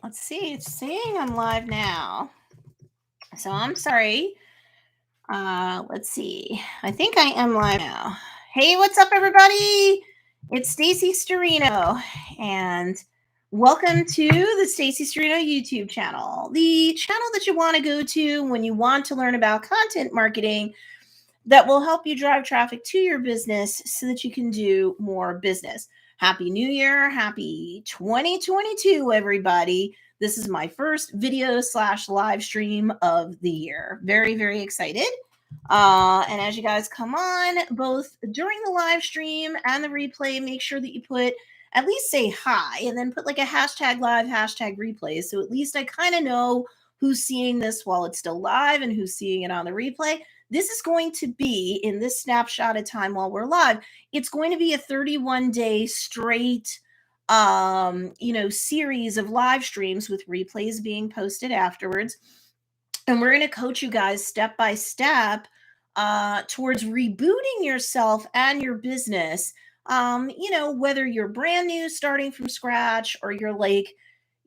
Let's see. It's saying I'm live now. So I'm sorry. Let's see. I think I am live now. Hey, what's up, everybody? It's Stacy Storino, and welcome to the Stacy Storino YouTube channel, the channel that you want to go to when you want to learn about content marketing that will help you drive traffic to your business so that you can do more business. Happy New Year. Happy 2022, everybody. This is my first video / live stream of the year. Very, very excited. And as you guys come on, both during the live stream and the replay, make sure that you put at least say hi and then put like a hashtag live, hashtag replay. So at least I kind of know who's seeing this while it's still live and who's seeing it on the replay. This is going to be in this snapshot of time while we're live. It's going to be a 31-day straight series of live streams with replays being posted afterwards. And we're going to coach you guys step by step towards rebooting yourself and your business. Whether you're brand new, starting from scratch, or you're like,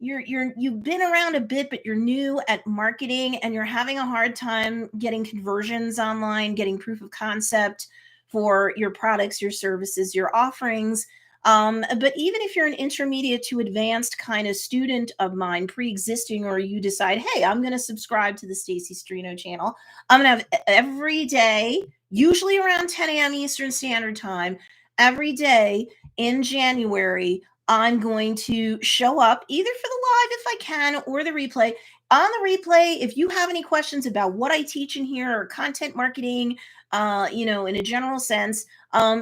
you've been around a bit, but you're new at marketing and you're having a hard time getting conversions online, getting proof of concept for your products, your services, your offerings. But even if you're an intermediate to advanced kind of student of mine, pre-existing, or you decide, hey, I'm going to subscribe to the Stacy Storino channel, I'm going to have every day, usually around 10 a.m. Eastern Standard Time, every day in January, I'm going to show up either for the live if I can or the replay. On the replay, if you have any questions about what I teach in here or content marketing, in a general sense,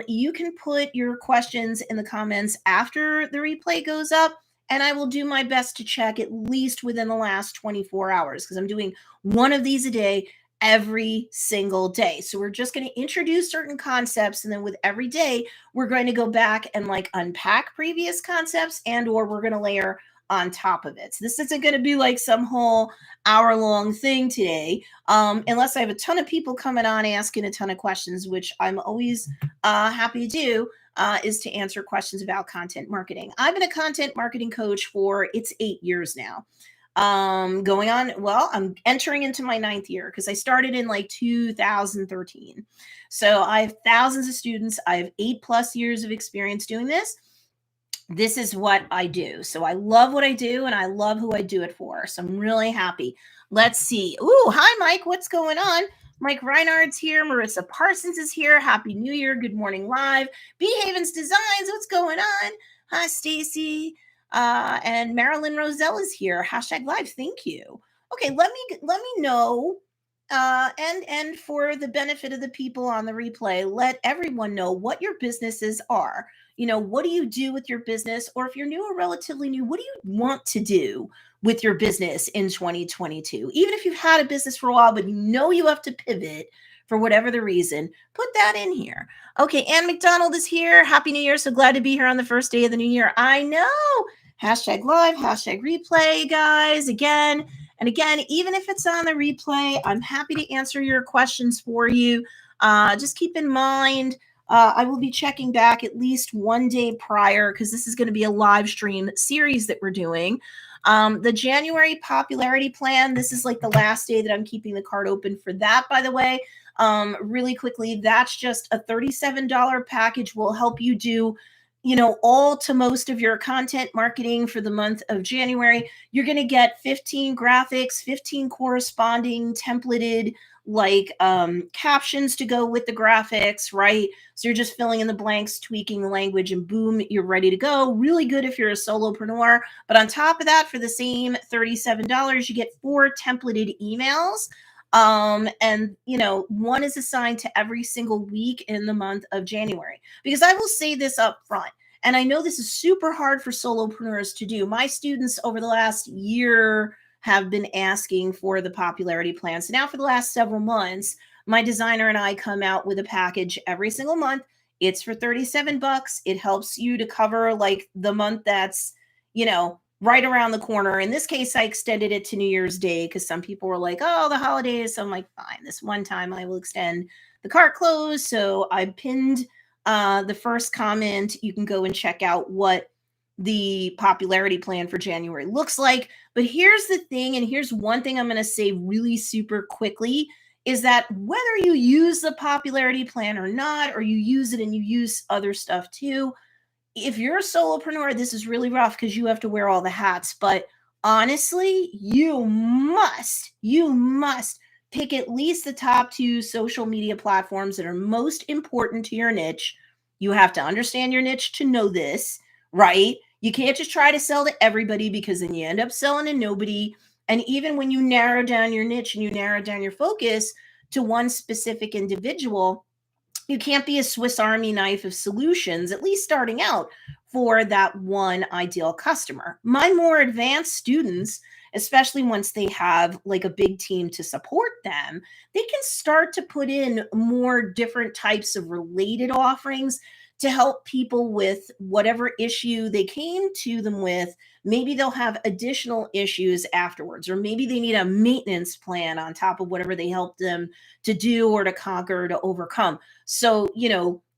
you can put your questions in the comments after the replay goes up, and I will do my best to check at least within the last 24 hours because I'm doing one of these a day every single day. So we're just going to introduce certain concepts, and then with every day, we're going to go back and like unpack previous concepts or we're going to layer on top of it. So this isn't going to be like some whole hour-long thing today, unless I have a ton of people coming on asking a ton of questions, which I'm always happy to do, is to answer questions about content marketing. I've been a content marketing coach for, it's 8 years now. Going on, well, I'm entering into my 9th year because I started in like 2013. So I have thousands of students. I have 8+ years of experience doing this. This is what I do. So I love what I do and I love who I do it for. So I'm really happy. Let's see. Ooh, hi, Mike. What's going on? Mike Reinhardt's here. Marissa Parsons is here. Happy New Year. Good morning live. B Havens Designs. What's going on? Hi, Stacy. And Marilyn Roselle is here. Hashtag live. Thank you. Okay, let me know. And for the benefit of the people on the replay, let everyone know what your businesses are. What do you do with your business? Or if you're new or relatively new, what do you want to do with your business in 2022? Even if you've had a business for a while, but you have to pivot for whatever the reason, put that in here. Okay, Ann McDonald is here. Happy New Year. So glad to be here on the first day of the new year. I know. Hashtag live, hashtag replay, guys. Again, and again, even if it's on the replay, I'm happy to answer your questions for you. Just keep in mind, I will be checking back at least one day prior because this is going to be a live stream series that we're doing. The January popularity plan, this is like the last day that I'm keeping the card open for that, by the way. Really quickly, that's just a $37 package will help you do all to most of your content marketing for the month of January. You're going to get 15 graphics, 15 corresponding templated captions to go with the graphics, right? So you're just filling in the blanks, tweaking the language, and boom, you're ready to go. Really good if you're a solopreneur. But on top of that, for the same $37, you get 4 templated emails. And one is assigned to every single week in the month of January. Because I will say this up front, and I know this is super hard for solopreneurs to do. My students over the last year have been asking for the popularity plan. So now for the last several months, my designer and I come out with a package every single month. It's for $37. It helps you to cover like the month that's, right around the corner. In this case, I extended it to New Year's Day because some people were like, oh, the holidays. So I'm like, fine, this one time I will extend the cart close. So I pinned the first comment. You can go and check out what the popularity plan for January looks like. But here's the thing, and here's one thing I'm going to say really super quickly, is that whether you use the popularity plan or not, or you use it and you use other stuff too, if you're a solopreneur, this is really rough because you have to wear all the hats. But honestly, you must pick at least the top 2 social media platforms that are most important to your niche. You have to understand your niche to know this, right? You can't just try to sell to everybody because then you end up selling to nobody. And even when you narrow down your niche and you narrow down your focus to one specific individual, you can't be a Swiss Army knife of solutions, at least starting out, for that one ideal customer. My more advanced students, especially once they have like a big team to support them, they can start to put in more different types of related offerings to help people with whatever issue they came to them with. Maybe they'll have additional issues afterwards, or maybe they need a maintenance plan on top of whatever they helped them to do or to conquer or to overcome. So,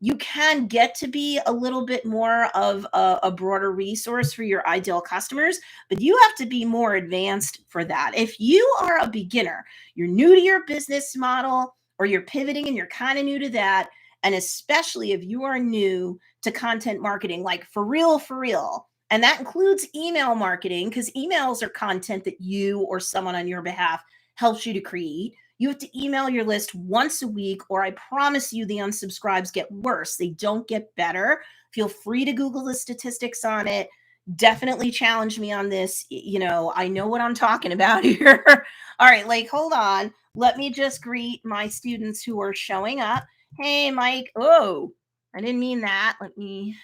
you can get to be a little bit more of a broader resource for your ideal customers, but you have to be more advanced for that. If you are a beginner, you're new to your business model, or you're pivoting and you're kind of new to that, and especially if you are new to content marketing, like for real, and that includes email marketing, because emails are content that you or someone on your behalf helps you to create. You have to email your list once a week, or I promise you the unsubscribes get worse. They don't get better. Feel free to Google the statistics on it. Definitely challenge me on this. I know what I'm talking about here. All right, like, hold on. Let me just greet my students who are showing up. Hey, Mike. Oh, I didn't mean that. Let me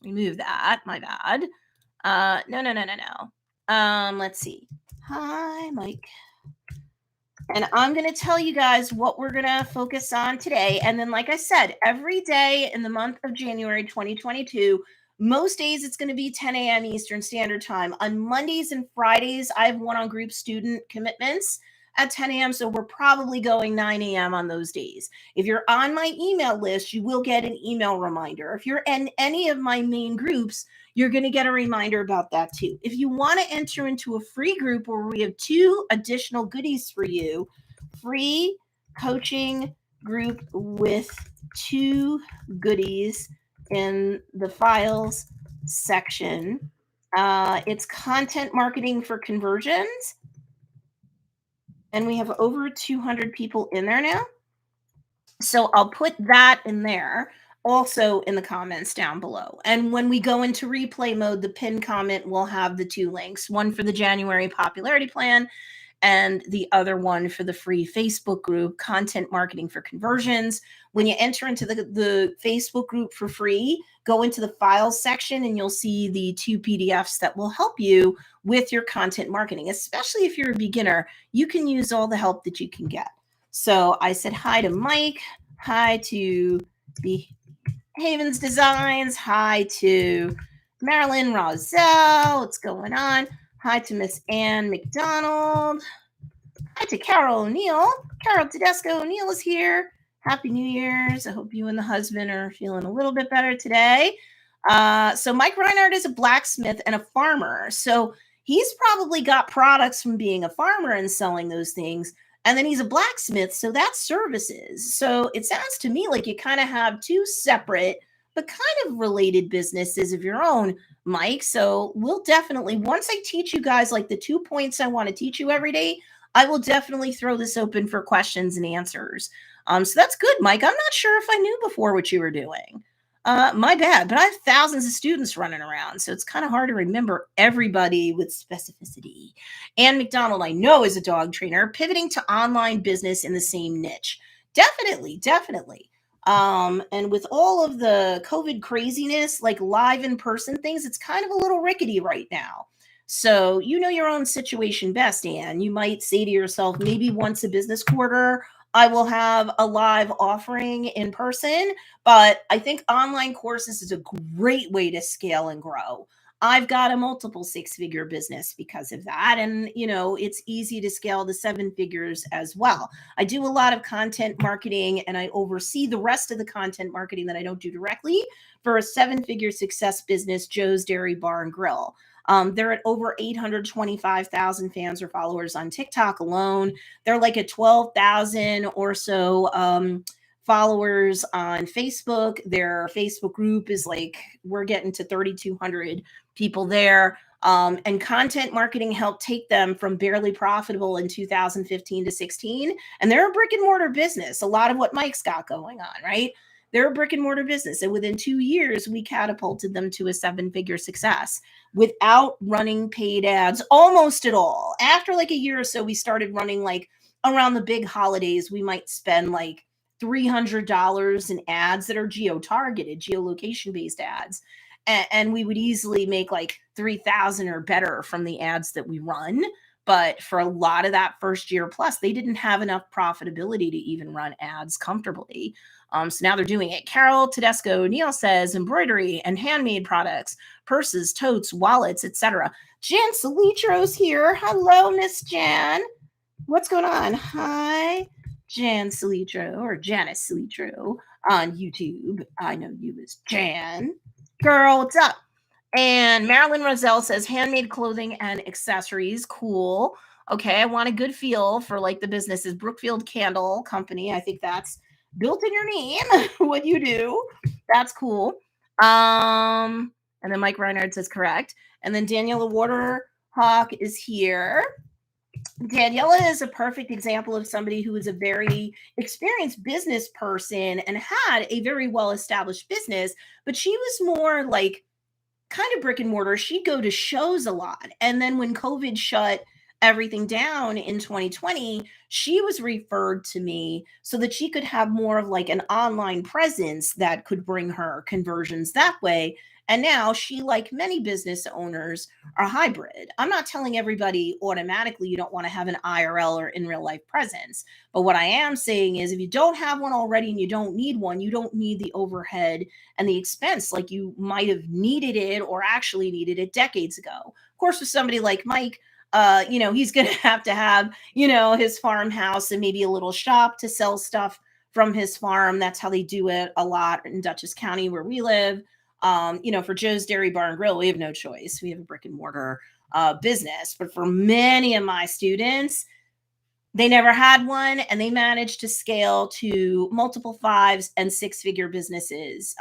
remove that. My bad. No. Let's see. Hi, Mike. And I'm going to tell you guys what we're going to focus on today. And then, like I said, every day in the month of January 2022, most days it's going to be 10 a.m. Eastern Standard Time. On Mondays and Fridays, I have one-on group student commitments at 10 a.m. So we're probably going 9 a.m. on those days. If you're on my email list, you will get an email reminder. If you're in any of my main groups, you're going to get a reminder about that too. If you want to enter into a free group where we have 2 additional goodies for you, free coaching group with 2 goodies in the files section. It's content marketing for conversions. And we have over 200 people in there now. So I'll put that in there also in the comments down below. And when we go into replay mode, the pinned comment will have the 2 links, one for the January popularity plan and the other one for the free Facebook group, Content Marketing for Conversions. When you enter into the Facebook group for free, go into the files section and you'll see the 2 PDFs that will help you with your content marketing. Especially if you're a beginner, you can use all the help that you can get. So I said hi to Mike, hi to Havens Designs, hi to Marilyn Roselle, what's going on? Hi to Miss Ann McDonald. Hi to Carol O'Neill. Carol Tedesco O'Neill is here. Happy New Year's. I hope you and the husband are feeling a little bit better today. So Mike Reinhardt is a blacksmith and a farmer. So he's probably got products from being a farmer and selling those things. And then he's a blacksmith, so that's services. So it sounds to me like you kind of have 2 separate but kind of related businesses of your own, Mike. So we'll definitely, once I teach you guys like the 2 points I want to teach you every day, I will definitely throw this open for questions and answers. So that's good, Mike. I'm not sure if I knew before what you were doing. My bad, but I have thousands of students running around, so it's kind of hard to remember everybody with specificity. Ann McDonald, I know, is a dog trainer, pivoting to online business in the same niche. Definitely. And with all of the COVID craziness, like live in-person things, it's kind of a little rickety right now. So you know your own situation best, Ann. You might say to yourself, maybe once a business quarter, I will have a live offering in person. But I think online courses is a great way to scale and grow. I've got a multiple six-figure business because of that. And, it's easy to scale to seven figures as well. I do a lot of content marketing and I oversee the rest of the content marketing that I don't do directly for a seven-figure success business, Joe's Dairy Bar and Grill. They're at over 825,000 fans or followers on TikTok alone. They're like at 12,000 or so followers on Facebook. Their Facebook group is like, we're getting to 3,200 people there. And content marketing helped take them from barely profitable in 2015 to 16. And they're a brick and mortar business. A lot of what Mike's got going on, right? They're a brick and mortar business. And within 2 years, we catapulted them to a seven-figure success without running paid ads almost at all. After like a year or so, we started running like around the big holidays. We might spend like $300 in ads that are geo-targeted, geolocation-based ads. And we would easily make like 3,000 or better from the ads that we run. But for a lot of that first year plus, they didn't have enough profitability to even run ads comfortably. So now they're doing it. Carol Tedesco, Neil says embroidery and handmade products, purses, totes, wallets, etc. Jan Salitro's here. Hello, Miss Jan. What's going on? Hi, Jan Salitro or Janice Salitro on YouTube. I know you as Jan. Girl, what's up? And Marilyn Roselle says handmade clothing and accessories. Cool. Okay, I want a good feel for like the businesses. Brookfield Candle Company. I think that's built in your name. What you do. That's cool. And then Mike Reinhardt says correct. And then Daniela Waterhawk is here. Daniela is a perfect example of somebody who is a very experienced business person and had a very well-established business, but she was more like kind of brick and mortar. She'd go to shows a lot. And then when COVID shut everything down in 2020, she was referred to me so that she could have more of like an online presence that could bring her conversions that way. And now she, like many business owners, are hybrid. I'm not telling everybody automatically you don't want to have an IRL or in real life presence. But what I am saying is if you don't have one already and you don't need one, you don't need the overhead and the expense like you might have needed it or actually needed it decades ago. Of course, with somebody like Mike, he's going to have, his farmhouse and maybe a little shop to sell stuff from his farm. That's how they do it a lot in Dutchess County where we live. For Joe's Dairy Bar and Grill, we have no choice. We have a brick and mortar business. But for many of my students, they never had one and they managed to scale to multiple fives and six-figure businesses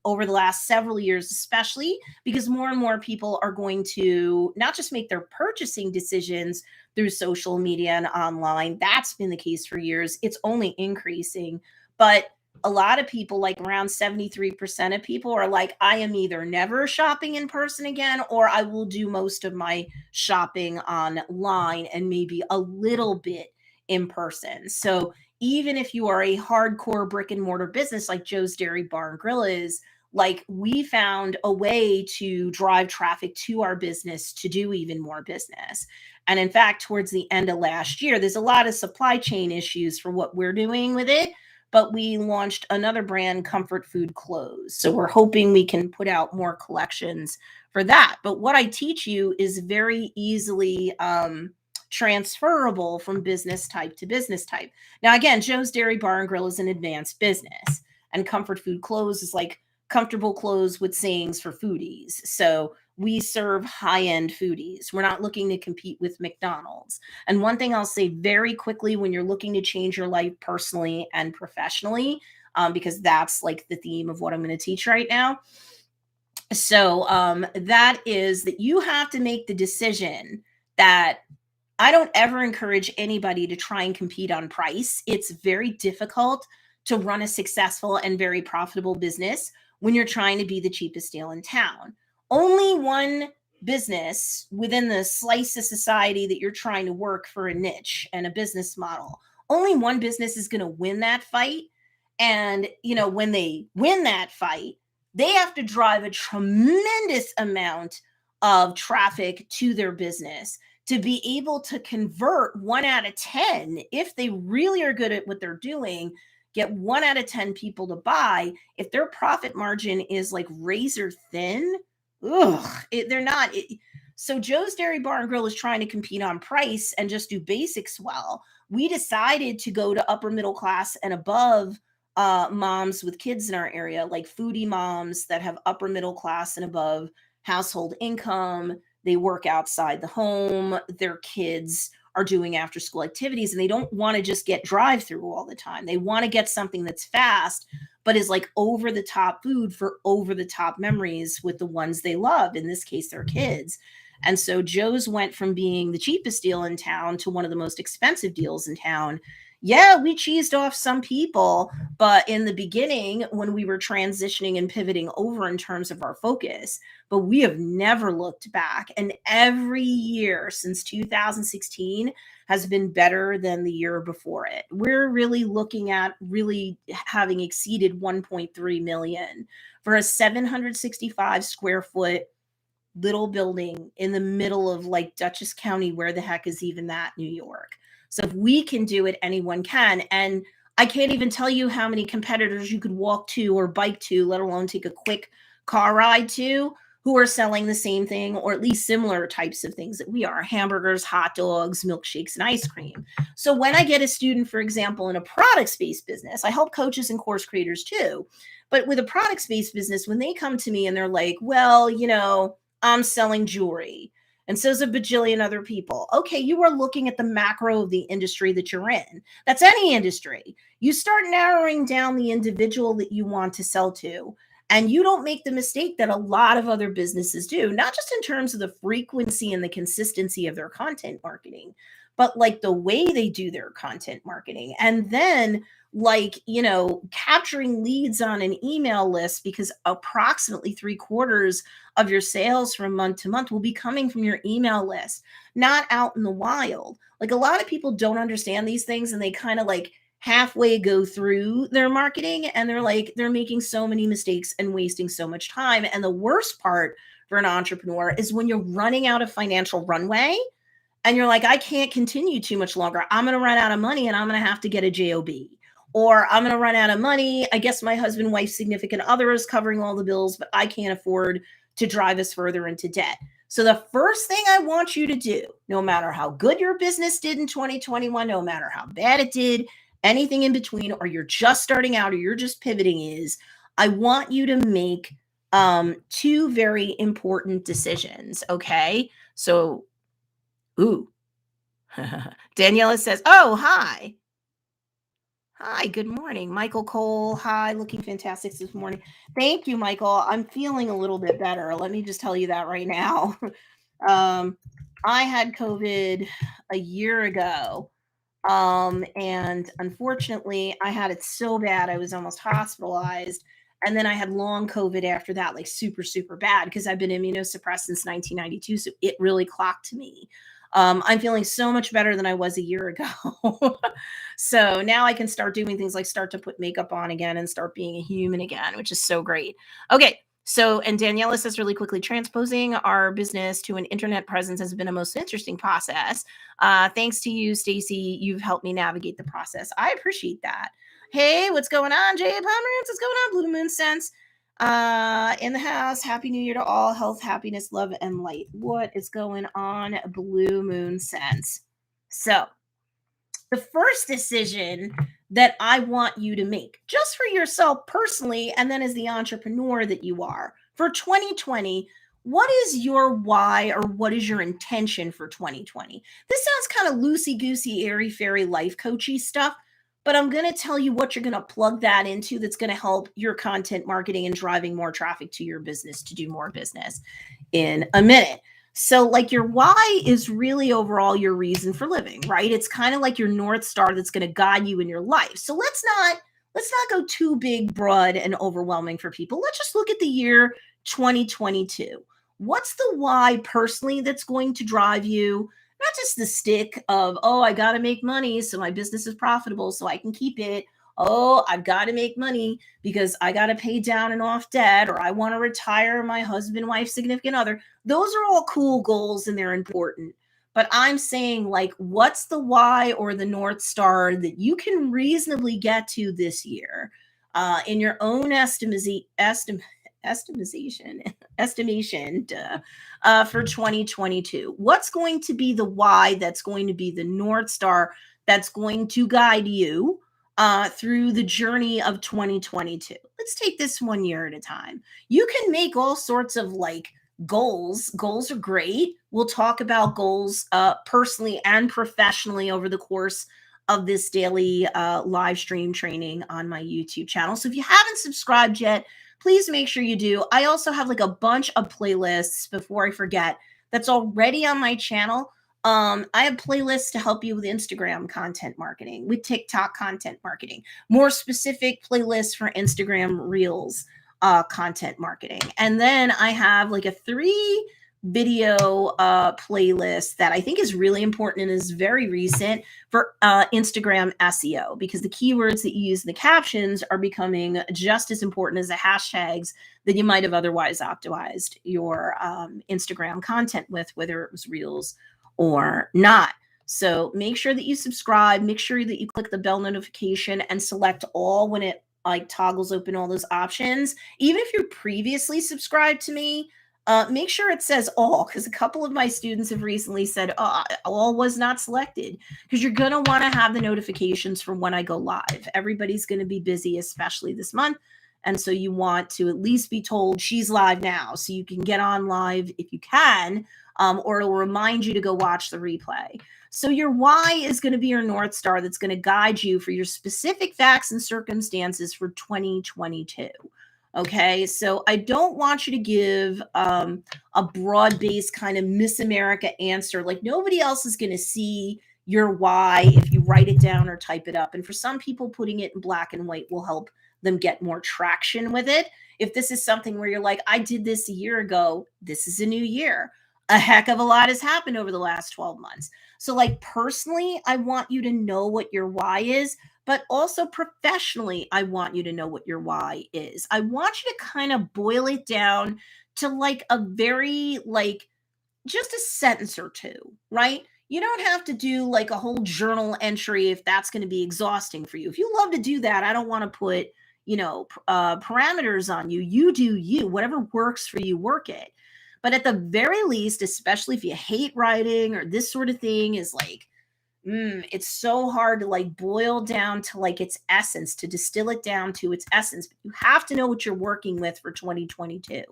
over the last several years, especially because more and more people are going to not just make their purchasing decisions through social media and online. That's been the case for years. It's only increasing. But a lot of people, like around 73% of people are like, I am either never shopping in person again, or I will do most of my shopping online and maybe a little bit in person. So even if you are a hardcore brick and mortar business like Joe's Dairy Bar and Grill is, like we found a way to drive traffic to our business to do even more business. And in fact, towards the end of last year, there's a lot of supply chain issues for what we're doing with it. But we launched another brand, Comfort Food Clothes. So we're hoping we can put out more collections for that. But what I teach you is very easily transferable from business type to business type. Now, again, Joe's Dairy Bar and Grill is an advanced business. And Comfort Food Clothes is like comfortable clothes with sayings for foodies. So we serve high-end foodies. We're not looking to compete with McDonald's. And one thing I'll say very quickly when you're looking to change your life personally and professionally, because that's like the theme of what I'm going to teach right now. So that is that you have to make the decision that I don't ever encourage anybody to try and compete on price. It's very difficult to run a successful and very profitable business when you're trying to be the cheapest deal in town. Only one business within the slice of society that you're trying to work for a niche and a business model, only one business is going to win that fight. And, when they win that fight, they have to drive a tremendous amount of traffic to their business to be able to convert 1 out of 10, if they really are good at what they're doing, get 1 out of 10 people to buy. If their profit margin is like razor thin, They're not. So Joe's Dairy Bar and Grill is trying to compete on price and just do basics well. We decided to go to upper middle class and above moms with kids in our area, like foodie moms that have upper middle class and above household income. They work outside the home. Their kids are doing after school activities and they don't want to just get drive through all the time. They want to get something that's fast but is like over the top food for over the top memories with the ones they love, in this case their kids. And so Joe's went from being the cheapest deal in town to one of the most expensive deals in town. Yeah, we cheesed off some people, but in the beginning, when we were transitioning and pivoting over in terms of our focus, but we have never looked back. And every year since 2016 has been better than the year before it. We're really looking at really having exceeded 1.3 million for a 765 square foot little building in the middle of like Dutchess County. Where the heck is even that, New York? So if we can do it, anyone can. And I can't even tell you how many competitors you could walk to or bike to, let alone take a quick car ride to, who are selling the same thing or at least similar types of things that we are: hamburgers, hot dogs, milkshakes, and ice cream. So when I get a student, for example, in a products-based business, I help coaches and course creators too. But with a products-based business, when they come to me and they're like, well, I'm selling jewelry, and so's a bajillion other people. Okay, you are looking at the macro of the industry that you're in. That's any industry. You start narrowing down the individual that you want to sell to, and you don't make the mistake that a lot of other businesses do, not just in terms of the frequency and the consistency of their content marketing, but like the way they do their content marketing. And then capturing leads on an email list, because approximately 3/4 of your sales from month to month will be coming from your email list, not out in the wild. Like, a lot of people don't understand these things and they kind of like halfway go through their marketing and they're making so many mistakes and wasting so much time. And the worst part for an entrepreneur is when you're running out of financial runway and you're like, I can't continue too much longer. I'm going to run out of money and I'm going to have to get a job, or I'm going to run out of money. I guess my husband, wife, significant other is covering all the bills, but I can't afford to drive us further into debt. So the first thing I want you to do, no matter how good your business did in 2021, no matter how bad it did, anything in between, or you're just starting out or you're just pivoting, is I want you to make two very important decisions. Okay. So, Daniela says, oh, hi. Hi, good morning. Michael Cole, hi, looking fantastic this morning. Thank you, Michael. I'm feeling a little bit better. Let me just tell you that right now. I had COVID a year ago. And unfortunately, I had it so bad, I was almost hospitalized. And then I had long COVID after that, like super, super bad, because I've been immunosuppressed since 1992. So it really clocked me. I'm feeling so much better than I was a year ago. So now I can start doing things like start to put makeup on again and start being a human again, which is so great. Okay. So, and Daniela says really quickly, transposing our business to an internet presence has been a most interesting process. Thanks to you, Stacy, you've helped me navigate the process. I appreciate that. Hey, what's going on, Jay Pomerantz? What's going on, Blue Moon Sense? In the house, happy new year to all. Health, happiness, love, and light. What is going on, Blue Moon Sense? So, the first decision that I want you to make, just for yourself personally, and then as the entrepreneur that you are, for 2020, what is your why, or what is your intention for 2020? This sounds kind of loosey-goosey, airy-fairy, life coachy stuff, but I'm going to tell you what you're going to plug that into that's going to help your content marketing and driving more traffic to your business to do more business in a minute. So, like, your why is really overall your reason for living, right? It's kind of like your North Star that's going to guide you in your life. So let's not go too big, broad, and overwhelming for people. Let's just look at the year 2022. What's the why personally that's going to drive you? Not just the stick of, oh, I got to make money so my business is profitable so I can keep it. Oh, I've got to make money because I got to pay down and off debt, or I want to retire my husband, wife, significant other. Those are all cool goals and they're important. But I'm saying, like, what's the why or the North Star that you can reasonably get to this year in your own estimation for 2022. What's going to be the why that's going to be the North Star that's going to guide you through the journey of 2022? Let's take this one year at a time. You can make all sorts of like goals. Goals are great. We'll talk about goals personally and professionally over the course of this daily live stream training on my YouTube channel. So if you haven't subscribed yet, please make sure you do. I also have like a bunch of playlists, before I forget, that's already on my channel. I have playlists to help you with Instagram content marketing, with TikTok content marketing, more specific playlists for Instagram Reels content marketing. And then I have like a 3 video playlist that I think is really important and is very recent for Instagram SEO, because the keywords that you use in the captions are becoming just as important as the hashtags that you might have otherwise optimized your Instagram content with, whether it was Reels or not. So make sure that you subscribe, make sure that you click the bell notification and select all when it like toggles open all those options. Even if you're previously subscribed to me, make sure it says all, because a couple of my students have recently said, oh, all was not selected, because you're going to want to have the notifications from when I go live. Everybody's going to be busy, especially this month. And so you want to at least be told she's live now, so you can get on live if you can, or it'll remind you to go watch the replay. So your why is going to be your North Star that's going to guide you for your specific facts and circumstances for 2022. Okay, so I don't want you to give a broad-based kind of Miss America answer. Like nobody else is going to see your why if you write it down or type it up. And for some people, putting it in black and white will help them get more traction with it. If this is something where you're like, I did this a year ago, this is a new year. A heck of a lot has happened over the last 12 months. So like personally, I want you to know what your why is, but also professionally, I want you to know what your why is. I want you to kind of boil it down to like a very like just a sentence or two, right? You don't have to do like a whole journal entry if that's going to be exhausting for you. If you love to do that, I don't want to put, parameters on you. You do you, whatever works for you, work it. But at the very least, especially if you hate writing or this sort of thing is like, it's so hard to like boil down to like its essence, to distill it down to its essence. But you have to know what you're working with for 2022.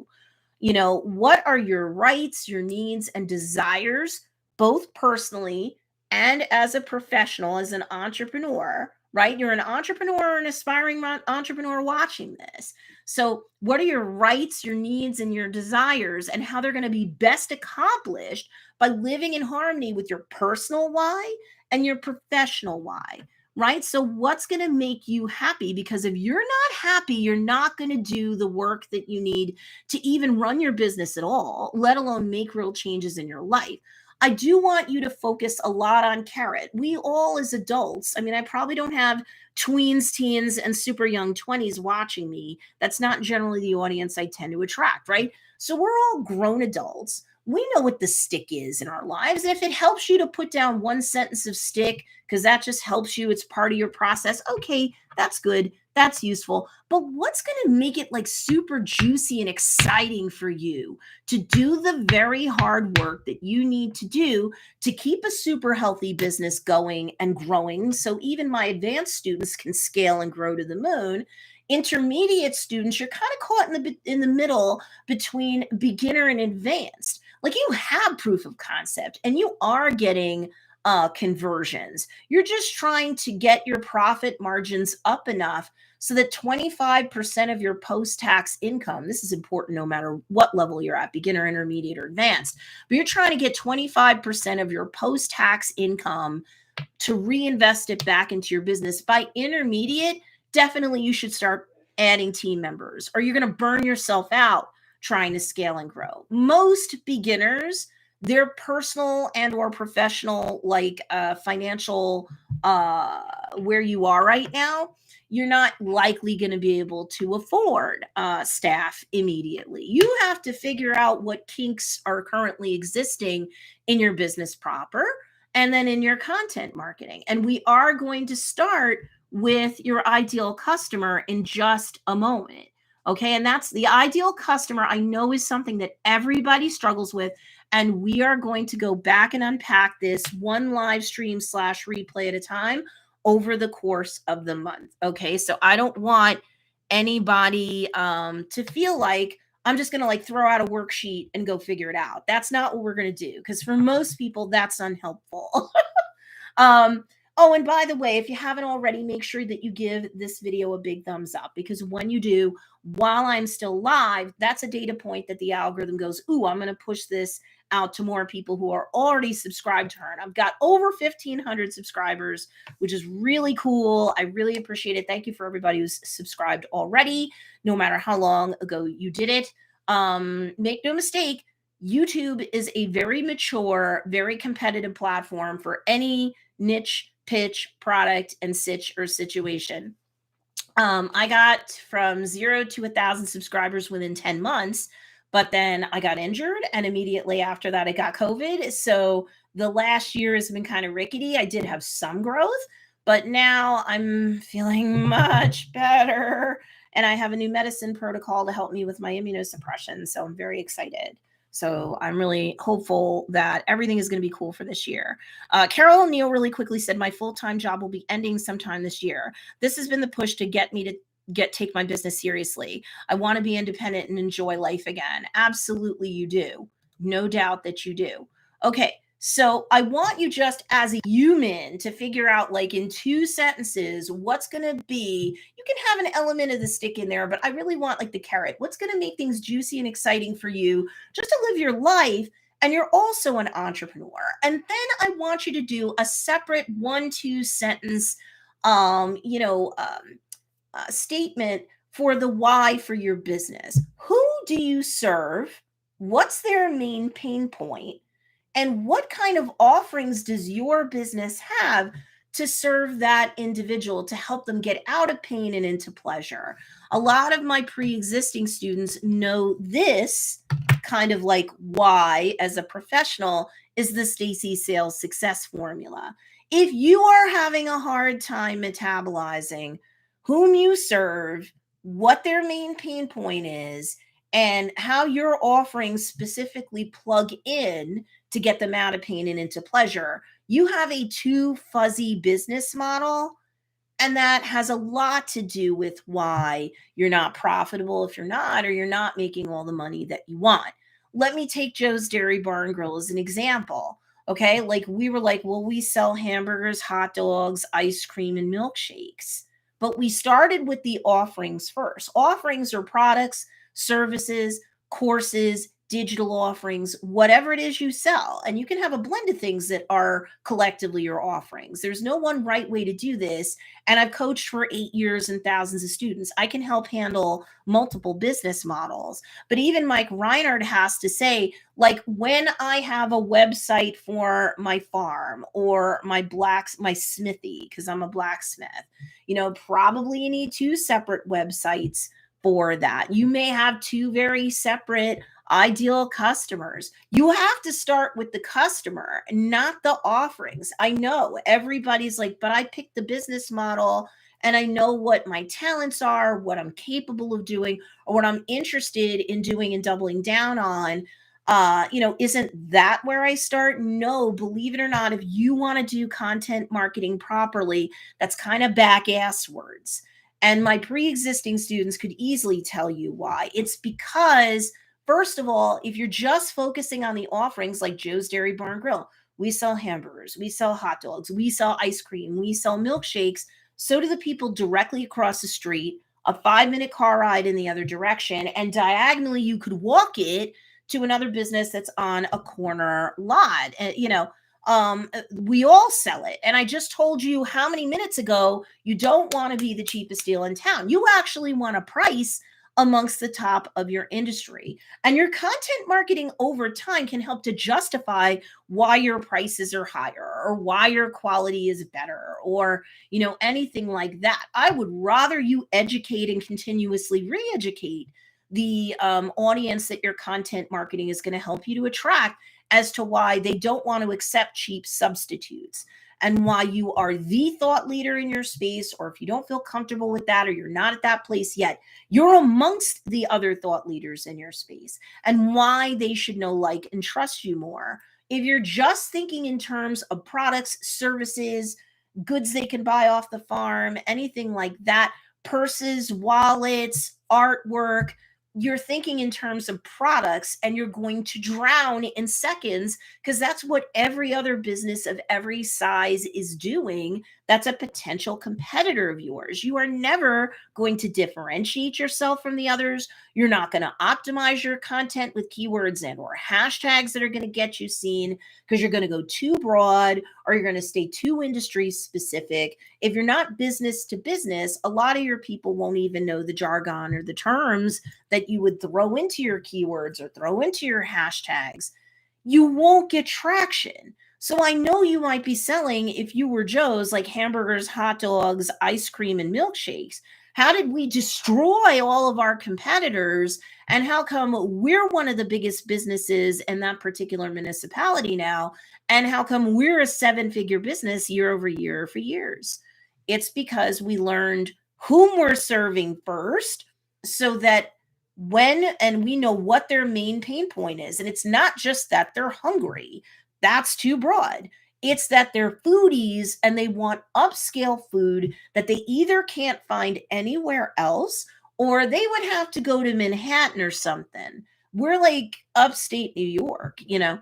What are your rights, your needs, and desires, both personally and as a professional, as an entrepreneur, right? You're an entrepreneur or an aspiring entrepreneur watching this. So, what are your rights, your needs, and your desires, and how they're going to be best accomplished by living in harmony with your personal why and your professional why? Right? So, what's going to make you happy? Because if you're not happy, you're not going to do the work that you need to even run your business at all, let alone make real changes in your life. I do want you to focus a lot on carrot. We all, as adults, I mean, I probably don't have tweens, teens, and super young 20s watching me. That's not generally the audience I tend to attract, right? So we're all grown adults. We know what the stick is in our lives. And if it helps you to put down one sentence of stick, because that just helps you, it's part of your process, okay, that's good. That's useful. But what's going to make it like super juicy and exciting for you to do the very hard work that you need to do to keep a super healthy business going and growing, so even my advanced students can scale and grow to the moon? Intermediate students, you're kind of caught in the middle between beginner and advanced. Like you have proof of concept and you are getting conversions. You're just trying to get your profit margins up enough so that 25% of your post-tax income, this is important no matter what level you're at, beginner, intermediate, or advanced, but you're trying to get 25% of your post-tax income to reinvest it back into your business. By intermediate, definitely you should start adding team members, or you're going to burn yourself out trying to scale and grow. Most beginners, their personal and or professional financial where you are right now, you're not likely going to be able to afford staff immediately. You have to figure out what kinks are currently existing in your business proper and then in your content marketing. And we are going to start with your ideal customer in just a moment. Okay. And that's the ideal customer, I know, is something that everybody struggles with. And we are going to go back and unpack this one live stream slash replay at a time over the course of the month. Okay. So I don't want anybody to feel like I'm just going to like throw out a worksheet and go figure it out. That's not what we're going to do, because for most people, that's unhelpful. Um, oh, and by the way, if you haven't already, make sure that you give this video a big thumbs up, because when you do, while I'm still live, that's a data point that the algorithm goes, ooh, I'm going to push this out to more people who are already subscribed to her. And I've got over 1,500 subscribers, which is really cool. I really appreciate it. Thank you for everybody who's subscribed already, no matter how long ago you did it. Make no mistake, YouTube is a very mature, very competitive platform for any niche, pitch, product, and sitch or situation. I got from 0 to 1,000 subscribers within 10 months, but then I got injured, and immediately after that, I got COVID. So the last year has been kind of rickety. I did have some growth, but now I'm feeling much better. And I have a new medicine protocol to help me with my immunosuppression. So I'm very excited. So I'm really hopeful that everything is going to be cool for this year. Carol O'Neill really quickly said, my full-time job will be ending sometime this year. This has been the push to get me to take my business seriously. I want to be independent and enjoy life again. Absolutely you do. No doubt that you do. Okay. So I want you, just as a human, to figure out, like, in 2 sentences, what's going to be, you can have an element of the stick in there, but I really want like the carrot. What's going to make things juicy and exciting for you just to live your life? And you're also an entrepreneur. And then I want you to do a separate 1-2 sentence, statement for the why for your business. Who do you serve? What's their main pain point? And what kind of offerings does your business have to serve that individual, to help them get out of pain and into pleasure? A lot of my pre-existing students know this kind of like why, as a professional, is the Stacy sales success formula. If you are having a hard time metabolizing whom you serve, what their main pain point is, and how your offerings specifically plug in to get them out of pain and into pleasure, you have a too fuzzy business model. And that has a lot to do with why you're not profitable if you're not, or you're not making all the money that you want. Let me take Joe's Dairy Bar and Grill as an example. Okay. Like, we were like, well, we sell hamburgers, hot dogs, ice cream, and milkshakes. But we started with the offerings first. Offerings are products, services, courses, digital offerings, whatever it is you sell. And you can have a blend of things that are collectively your offerings. There's no one right way to do this. And I've coached for 8 years and thousands of students. I can help handle multiple business models. But even Mike Reinhardt has to say, like, when I have a website for my farm or my smithy, because I'm a blacksmith, probably you need 2 separate websites for that. You may have 2 very separate ideal customers. You have to start with the customer, not the offerings. I know everybody's like, but I picked the business model and I know what my talents are, what I'm capable of doing, or what I'm interested in doing and doubling down on. Isn't that where I start? No, believe it or not, if you want to do content marketing properly, that's kind of back ass words. And my pre-existing students could easily tell you why. It's because, first of all, if you're just focusing on the offerings, like Joe's Dairy Bar and Grill, we sell hamburgers, we sell hot dogs, we sell ice cream, we sell milkshakes. So do the people directly across the street, a 5-minute car ride in the other direction, and diagonally you could walk it to another business that's on a corner lot. And, we all sell it. And I just told you how many minutes ago, you don't want to be the cheapest deal in town. You actually want a price amongst the top of your industry. And your content marketing over time can help to justify why your prices are higher, or why your quality is better, or, anything like that. I would rather you educate and continuously re-educate the audience that your content marketing is going to help you to attract, as to why they don't want to accept cheap substitutes. and why you are the thought leader in your space. Or if you don't feel comfortable with that, or you're not at that place yet, you're amongst the other thought leaders in your space, and why they should know, like, and trust you more. If you're just thinking in terms of products, services, goods they can buy off the farm, anything like that, purses, wallets, artwork, you're thinking in terms of products, and you're going to drown in seconds, because that's what every other business of every size is doing. That's a potential competitor of yours. You are never going to differentiate yourself from the others. You're not going to optimize your content with keywords and or hashtags that are going to get you seen, because you're going to go too broad, or you're going to stay too industry specific. If you're not business to business, a lot of your people won't even know the jargon or the terms that you would throw into your keywords or throw into your hashtags. You won't get traction. So I know you might be selling, if you were Joe's, like hamburgers, hot dogs, ice cream, and milkshakes. How did we destroy all of our competitors? And how come we're one of the biggest businesses in that particular municipality now? And how come we're a 7-figure business year over year for years? It's because we learned whom we're serving first, so that and we know what their main pain point is. And it's not just that they're hungry. That's too broad. It's that they're foodies and they want upscale food that they either can't find anywhere else, or they would have to go to Manhattan or something. We're like upstate New York, you know?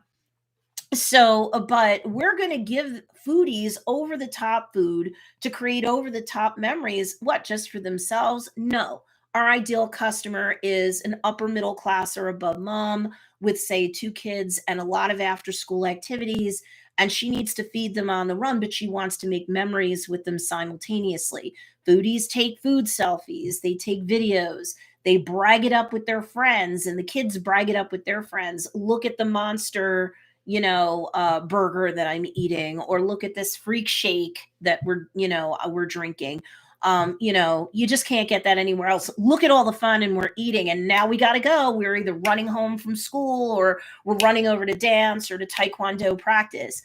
So, but we're going to give foodies over the top food to create over the top memories. What, just for themselves? No. Our ideal customer is an upper middle class or above mom with, say, 2 kids and a lot of after school activities. And she needs to feed them on the run, but she wants to make memories with them simultaneously. Foodies take food selfies, they take videos, they brag it up with their friends, and the kids brag it up with their friends. Look at the monster, burger that I'm eating, or look at this freak shake that we're drinking. You just can't get that anywhere else. Look at all the fun, and we're eating, and now we got to go. We're either running home from school, or we're running over to dance or to taekwondo practice.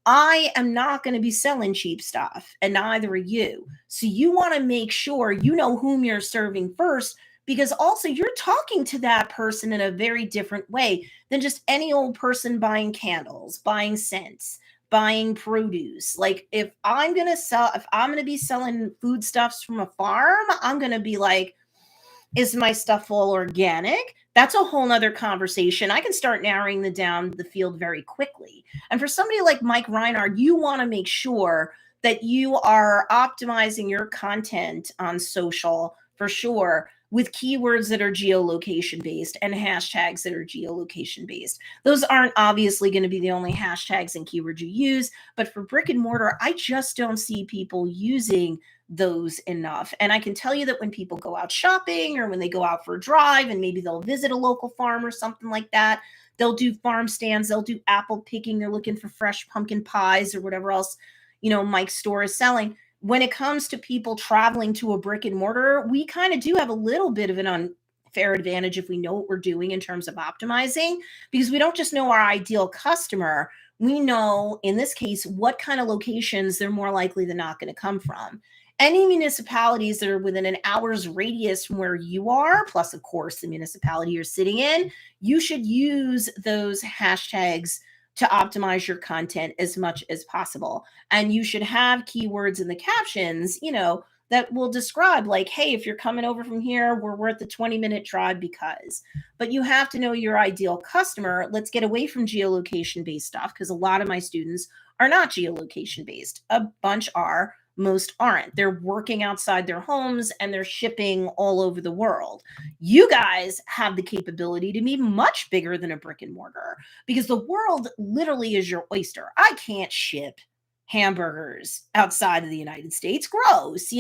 I am not going to be selling cheap stuff, and neither are you. So you want to make sure you know whom you're serving first, because also you're talking to that person in a very different way than just any old person buying candles, buying scents, buying produce. Like, if I'm going to be selling foodstuffs from a farm, I'm going to be like, is my stuff all organic? That's a whole nother conversation. I can start narrowing down the field very quickly. And for somebody like Mike Reinhard, you want to make sure that you are optimizing your content on social, for sure, with keywords that are geolocation based and hashtags that are geolocation based. Those aren't obviously going to be the only hashtags and keywords you use, but for brick and mortar, I just don't see people using those enough. And I can tell you that when people go out shopping, or when they go out for a drive, and maybe they'll visit a local farm or something like that, they'll do farm stands, they'll do apple picking, they're looking for fresh pumpkin pies or whatever else, Mike's store is selling. When it comes to people traveling to a brick and mortar, we kind of do have a little bit of an unfair advantage if we know what we're doing in terms of optimizing, because we don't just know our ideal customer. We know, in this case, what kind of locations they're more likely than not going to come from. Any municipalities that are within an hour's radius from where you are, plus, of course, the municipality you're sitting in, you should use those hashtags to optimize your content as much as possible. And you should have keywords in the captions, that will describe, like, hey, if you're coming over from here, we're worth the 20-minute drive because. But you have to know your ideal customer. Let's get away from geolocation based stuff, because a lot of my students are not geolocation based. A bunch are. Most aren't. They're working outside their homes and they're shipping all over the world. You guys have the capability to be much bigger than a brick and mortar, because the world literally is your oyster. I can't ship hamburgers outside of the United States. Gross,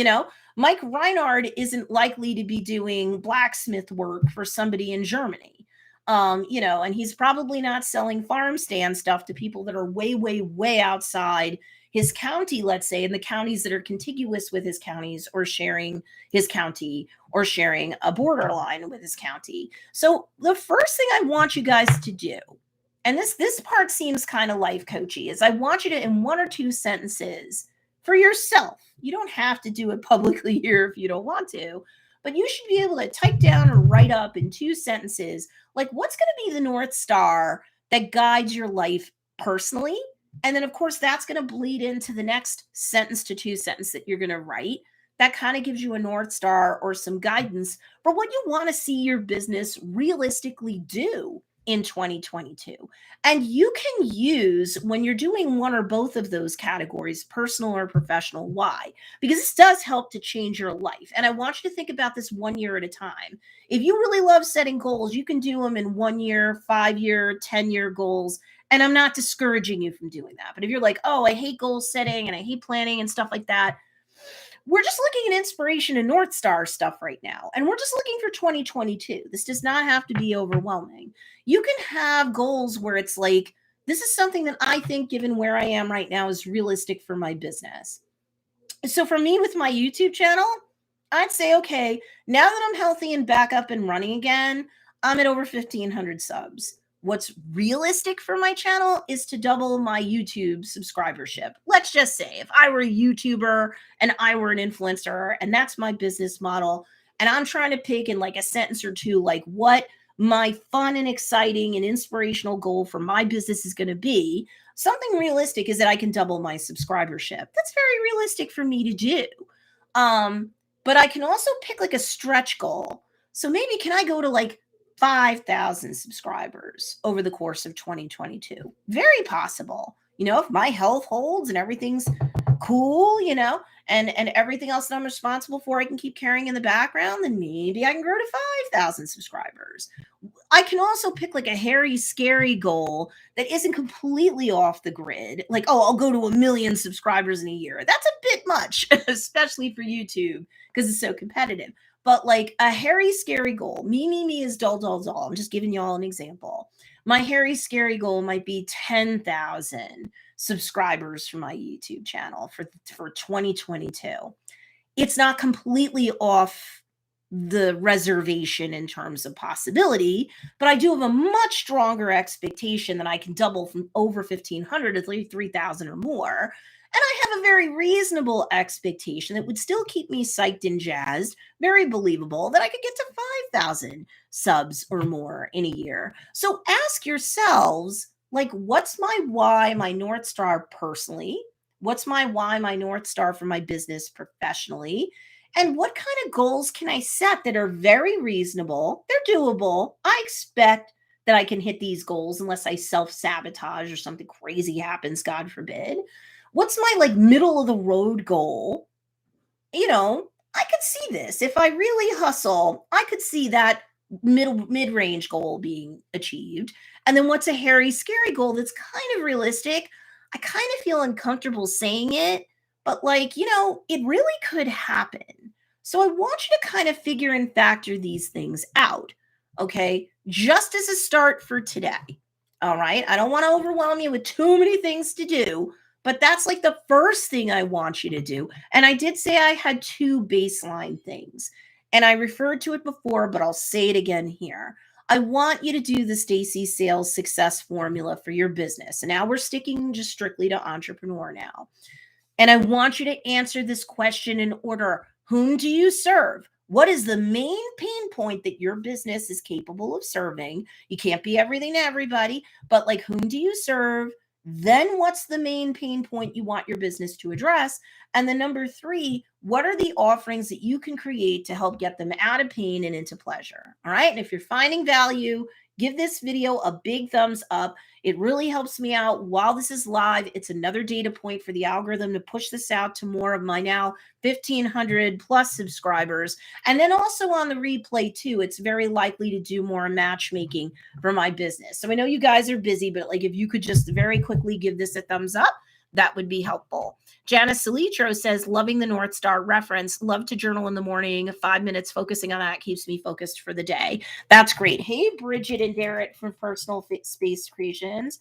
Mike Reinhard isn't likely to be doing blacksmith work for somebody in Germany. And he's probably not selling farm stand stuff to people that are way, way, way outside his county, let's say, in the counties that are contiguous with his counties, or sharing his county, or sharing a borderline with his county. So the first thing I want you guys to do and this part seems kind of life coachy, is I want you to, in 1 or 2 sentences for yourself, you don't have to do it publicly here if you don't want to, but you should be able to type down or write up in 2 sentences, like what's going to be the North Star that guides your life personally. And then, of course, that's going to bleed into the next sentence to 2 sentence that you're going to write. That kind of gives you a North Star or some guidance for what you want to see your business realistically do in 2022. And you can use, when you're doing one or both of those categories, personal or professional, why? Because this does help to change your life. And I want you to think about this 1 year at a time. If you really love setting goals, you can do them in 1 year, 5-year, 10-year goals. And I'm not discouraging you from doing that. But if you're like, oh, I hate goal setting and I hate planning and stuff like that, we're just looking at inspiration and North Star stuff right now. And we're just looking for 2022. This does not have to be overwhelming. You can have goals where it's like, this is something that I think, given where I am right now, is realistic for my business. So for me with my YouTube channel, I'd say, okay, now that I'm healthy and back up and running again, I'm at over 1,500 subs. What's realistic for my channel is to double my YouTube subscribership. Let's just say if I were a YouTuber and I were an influencer and that's my business model, and I'm trying to pick in like a sentence or two, like what my fun and exciting and inspirational goal for my business is going to be, something realistic is that I can double my subscribership. That's very realistic for me to do. But I can also pick like a stretch goal. So maybe can I go to like 5,000 subscribers over the course of 2022? Very possible. If my health holds and everything's cool, and everything else that I'm responsible for, I can keep carrying in the background, then maybe I can grow to 5,000 subscribers. I can also pick like a hairy, scary goal that isn't completely off the grid. Like, oh, I'll go to 1 million subscribers in a year. That's a bit much, especially for YouTube because it's so competitive. But like a hairy, scary goal, me is dull. I'm just giving y'all an example. My hairy, scary goal might be 10,000 subscribers for my YouTube channel for 2022. It's not completely off the reservation in terms of possibility, but I do have a much stronger expectation that I can double from over 1,500 to 3,000 or more. And I have a very reasonable expectation that would still keep me psyched and jazzed, very believable, that I could get to 5,000 subs or more in a year. So ask yourselves, like, what's my why, my North Star personally? What's my why, my North Star for my business professionally? And what kind of goals can I set that are very reasonable? They're doable. I expect that I can hit these goals unless I self-sabotage or something crazy happens, God forbid. What's my like middle of the road goal? I could see this. If I really hustle, I could see that mid-range goal being achieved. And then what's a hairy, scary goal that's kind of realistic? I kind of feel uncomfortable saying it, but like, it really could happen. So I want you to kind of figure and factor these things out. Okay. Just as a start for today. All right. I don't want to overwhelm you with too many things to do, but that's like the first thing I want you to do. And I did say I had 2 baseline things, and I referred to it before, but I'll say it again here. I want you to do the Stacy sales success formula for your business. And now we're sticking just strictly to entrepreneur now. And I want you to answer this question in order. Whom do you serve? What is the main pain point that your business is capable of serving? You can't be everything to everybody, but like, whom do you serve? Then what's the main pain point you want your business to address? And then number 3, what are the offerings that you can create to help get them out of pain and into pleasure? All right. And if you're finding value, give this video a big thumbs up. It really helps me out while this is live. It's another data point for the algorithm to push this out to more of my now 1,500 plus subscribers. And then also on the replay too, it's very likely to do more matchmaking for my business. So I know you guys are busy, but like if you could just very quickly give this a thumbs up, that would be helpful. Janice Salitro says, loving the North Star reference. Love to journal in the morning. 5 minutes focusing on that keeps me focused for the day. That's great. Hey, Bridget and Darren from Personal Space Creations.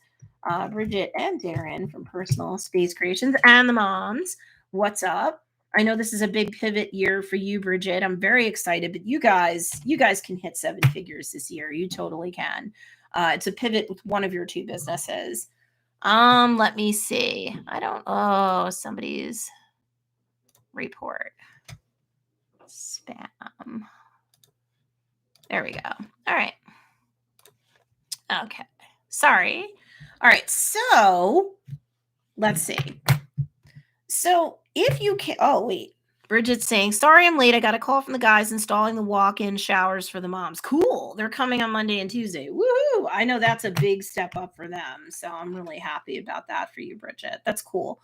Bridget and Darren from Personal Space Creations and the moms. What's up? I know this is a big pivot year for you, Bridget. I'm very excited, but you guys can hit 7 figures this year. You totally can. It's a pivot with one of your two businesses. Let me see. Somebody's report. Spam. There we go. All right. Okay. Sorry. All right. So let's see. So if you can, wait. Bridget's saying, sorry, I'm late. I got a call from the guys installing the walk-in showers for the moms. Cool. They're coming on Monday and Tuesday. Woohoo. I know that's a big step up for them. So I'm really happy about that for you, Bridget. That's cool.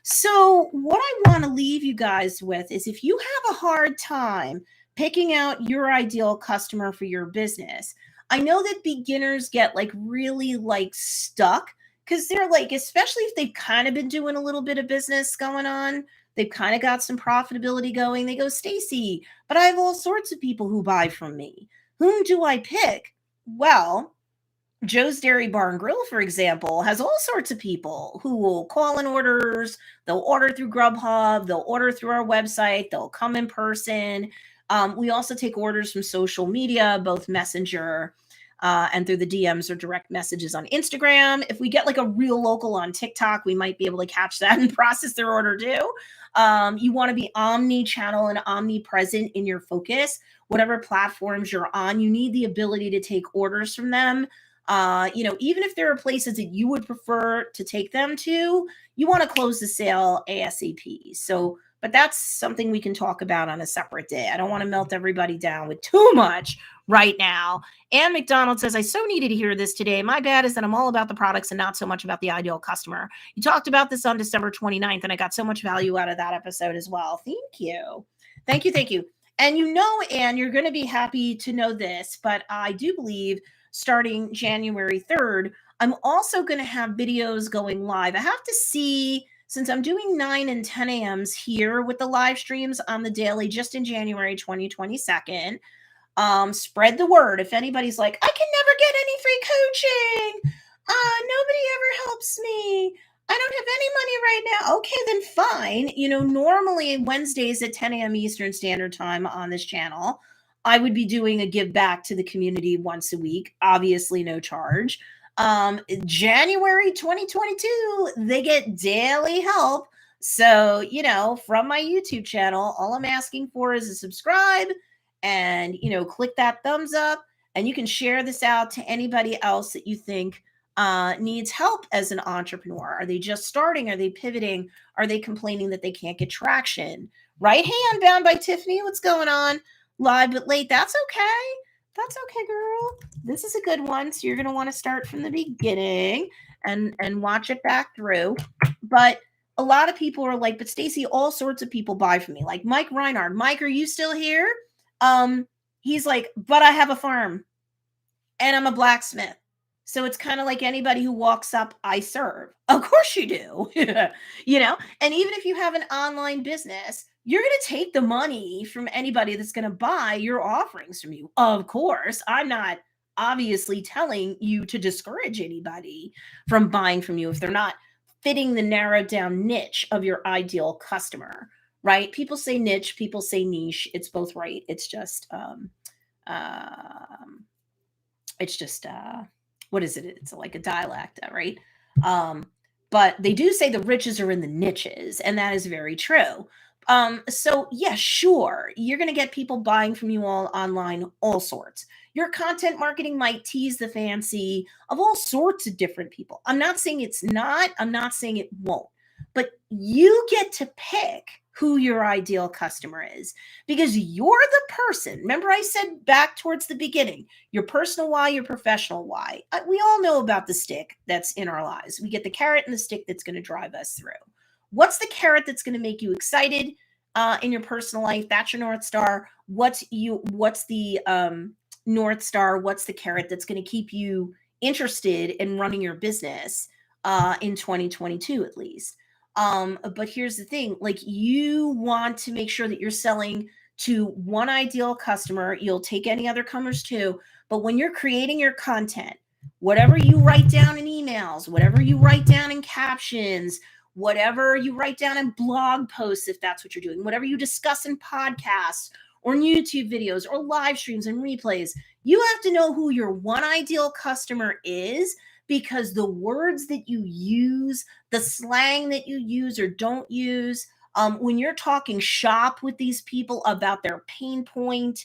So what I want to leave you guys with is if you have a hard time picking out your ideal customer for your business, I know that beginners get really stuck because they're especially if they've kind of been doing a little bit of business going on, they've kind of got some profitability going. They go, Stacy, but I have all sorts of people who buy from me. Whom do I pick? Well, Joe's Dairy Bar and Grill, for example, has all sorts of people who will call in orders. They'll order through Grubhub. They'll order through our website. They'll come in person. We also take orders from social media, both Messenger and through the DMs or direct messages on Instagram. If we get a real local on TikTok, we might be able to catch that and process their order too. You want to be omni-channel and omnipresent in your focus. Whatever platforms you're on, you need the ability to take orders from them. Even if there are places that you would prefer to take them to, you want to close the sale ASAP. So, but that's something we can talk about on a separate day. I don't want to melt everybody down with too much right now. Ann McDonald says, I so needed to hear this today. My bad is that I'm all about the products and not so much about the ideal customer. You talked about this on December 29th, and I got so much value out of that episode as well. Thank you. Thank you. Thank you. And Ann, you're going to be happy to know this, but I do believe starting January 3rd, I'm also going to have videos going live. I have to see, since I'm doing 9 and 10 a.m.s here with the live streams on the daily, just in January 2022, spread the word. If anybody's like, I can never get any free coaching. Nobody ever helps me. I don't have any money right now. Okay, then fine. Normally Wednesdays at 10 a.m. Eastern Standard Time on this channel, I would be doing a give back to the community once a week, obviously no charge. January 2022, they get daily help. So, from my YouTube channel, all I'm asking for is a subscribe and, click that thumbs up, and you can share this out to anybody else that you think needs help as an entrepreneur. Are they just starting? Are they pivoting? Are they complaining that they can't get traction? Right hand bound by Tiffany. What's going on? Live but late. That's okay. That's okay, girl. This is a good one. So you're going to want to start from the beginning and watch it back through. But a lot of people are like, but Stacy, all sorts of people buy from me. Like Mike Reinhardt. Mike, are you still here? He's like, but I have a farm and I'm a blacksmith. So it's kind of like anybody who walks up, I serve. Of course you do. And even if you have an online business, you're going to take the money from anybody that's going to buy your offerings from you. Of course, I'm not obviously telling you to discourage anybody from buying from you if they're not fitting the narrowed down niche of your ideal customer, right? People say niche, people say niche. It's both right. It's just, what is it? It's like a dialect, right? But they do say the riches are in the niches, and that is very true. So yeah, sure, you're going to get people buying from you all online, all sorts. Your content marketing might tease the fancy of all sorts of different people. I'm not saying it's not, I'm not saying it won't, but you get to pick who your ideal customer is because you're the person. Remember I said back towards the beginning, your personal why, your professional why. We all know about the stick that's in our lives. We get the carrot and the stick that's going to drive us through. What's the carrot that's going to make you excited in your personal life? That's your North Star. What's the North Star? What's the carrot that's going to keep you interested in running your business in 2022 at least? But here's the thing, like you want to make sure that you're selling to one ideal customer. You'll take any other comers too. But when you're creating your content, whatever you write down in emails, whatever you write down in captions, whatever you write down in blog posts, if that's what you're doing, whatever you discuss in podcasts or in YouTube videos or live streams and replays, You have to know who your one ideal customer is, because the words that you use, the slang that you use or don't use, when you're talking shop with these people about their pain point,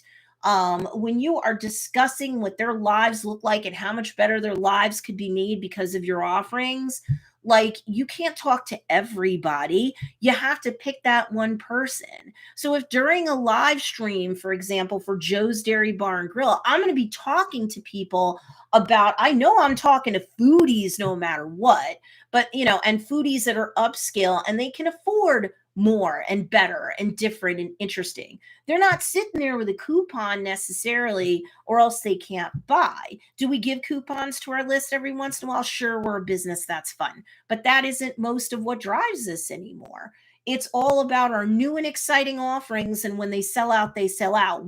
when you are discussing what their lives look like and how much better their lives could be made because of your offerings, like, you can't talk to everybody. You have to pick that one person. So if during a live stream, for example, for Joe's Dairy Bar and Grill, I'm going to be talking to people about, I know I'm talking to foodies no matter what, but and foodies that are upscale and they can afford more and better and different and interesting. They're not sitting there with a coupon necessarily, or else they can't buy. Do we give coupons to our list every once in a while? Sure, we're a business, that's fun. But that isn't most of what drives us anymore. It's all about our new and exciting offerings. And when they sell out,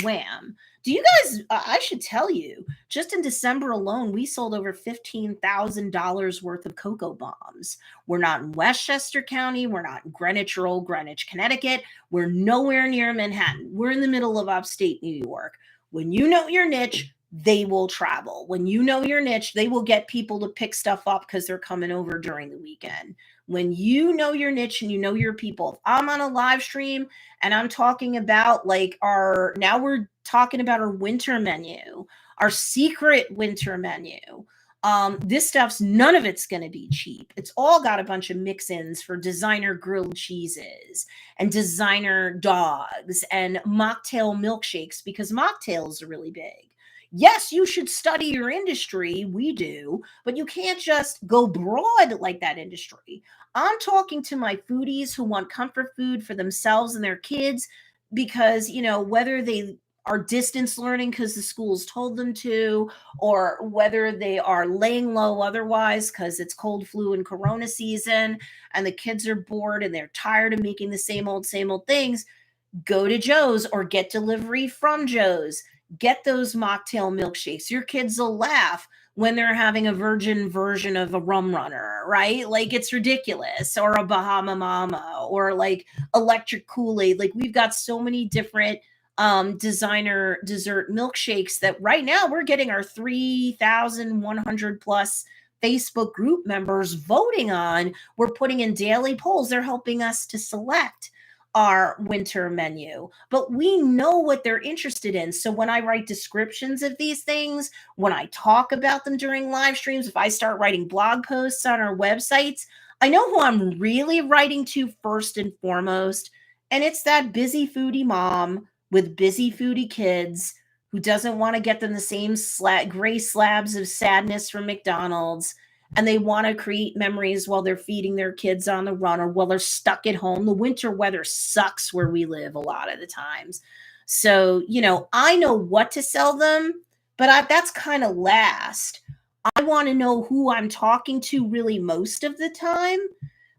wham. Do you guys, I should tell you, just in December alone, we sold over $15,000 worth of cocoa bombs. We're not in Westchester County. We're not in Greenwich or Old Greenwich, Connecticut. We're nowhere near Manhattan. We're in the middle of upstate New York. When you know your niche, they will travel. When you know your niche, they will get people to pick stuff up because they're coming over during the weekend. When you know your niche and you know your people, if I'm on a live stream and I'm talking about now we're talking about our winter menu, our secret winter menu. This stuff's, none of it's going to be cheap. It's all got a bunch of mix-ins for designer grilled cheeses and designer dogs and mocktail milkshakes, because mocktails are really big. Yes, you should study your industry. We do, but you can't just go broad like that industry. I'm talking to my foodies who want comfort food for themselves and their kids, because, whether they are distance learning because the schools told them to, or whether they are laying low otherwise because it's cold, flu, and corona season, and the kids are bored and they're tired of making the same old things, go to Joe's or get delivery from Joe's. Get those mocktail milkshakes. Your kids will laugh when they're having a virgin version of a rum runner, right? Like, it's ridiculous. Or a Bahama Mama, or like electric Kool-Aid. Like, we've got so many different designer dessert milkshakes that right now we're getting our 3,100 plus Facebook group members voting on. We're putting in daily polls. They're helping us to select our winter menu, but we know what they're interested in. So when I write descriptions of these things, when I talk about them during live streams, if I start writing blog posts on our websites, I know who I'm really writing to first and foremost. And it's that busy foodie mom with busy foodie kids who doesn't want to get them the same gray slabs of sadness from McDonald's. And they want to create memories while they're feeding their kids on the run, or while they're stuck at home. The winter weather sucks where we live a lot of the times. So, I know what to sell them, but that's kind of last. I want to know who I'm talking to really most of the time,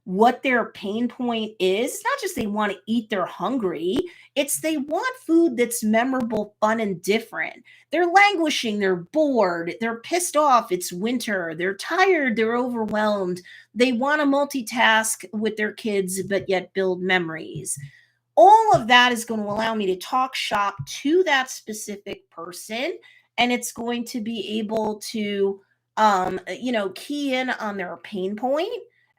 what their pain point is. It's not just they want to eat, they're hungry. It's they want food that's memorable, fun, and different. They're languishing, they're bored, they're pissed off, it's winter, they're tired, they're overwhelmed. They want to multitask with their kids, but yet build memories. All of that is going to allow me to talk shop to that specific person, and it's going to be able to, key in on their pain point.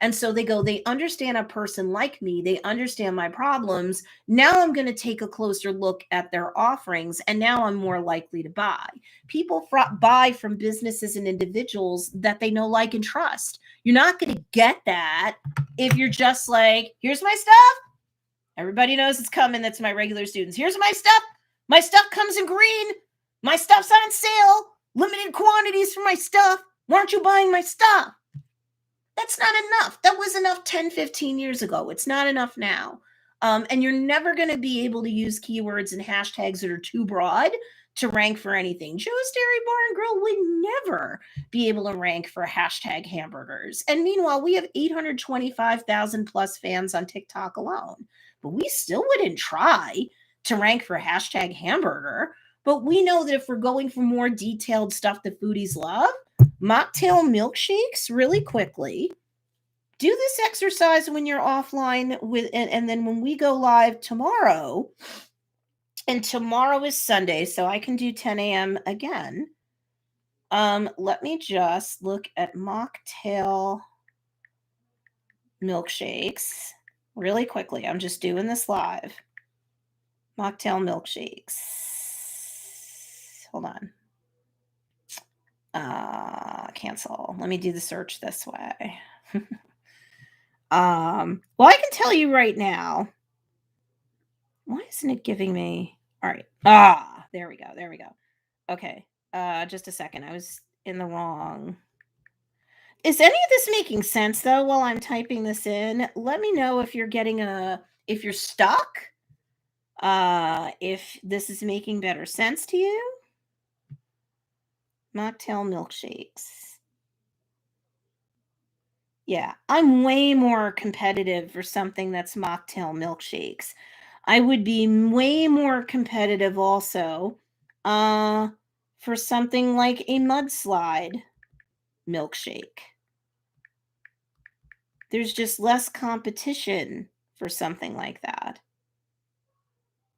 And so they understand a person like me. They understand my problems. Now I'm going to take a closer look at their offerings, and now I'm more likely to buy. People buy from businesses and individuals that they know, like, and trust. You're not going to get that if you're just like, here's my stuff. Everybody knows it's coming. That's my regular students. Here's my stuff. My stuff comes in green. My stuff's on sale. Limited quantities for my stuff. Why aren't you buying my stuff? That's not enough. That was enough 10, 15 years ago. It's not enough now. And you're never going to be able to use keywords and hashtags that are too broad to rank for anything. Joe's Dairy Bar and Grill would never be able to rank for hashtag hamburgers. And meanwhile, we have 825,000 plus fans on TikTok alone. But we still wouldn't try to rank for hashtag hamburger. But we know that if we're going for more detailed stuff that foodies love, mocktail milkshakes, really quickly, do this exercise when you're offline and then when we go live tomorrow, And tomorrow is Sunday, so I can do 10 a.m. again. Let me just look at mocktail milkshakes really quickly. I'm just doing this live. Mocktail milkshakes. Hold on. Cancel. Let me do the search this way. Well, I can tell you right now. Why isn't it giving me? All right. There we go. There we go. Okay. Just a second. I was in the wrong. Is any of this making sense though while I'm typing this in? Let me know if you're getting if you're stuck. If this is making better sense to you. Mocktail milkshakes. Yeah, I'm way more competitive for something that's mocktail milkshakes. I would be way more competitive also for something like a mudslide milkshake. There's just less competition for something like that.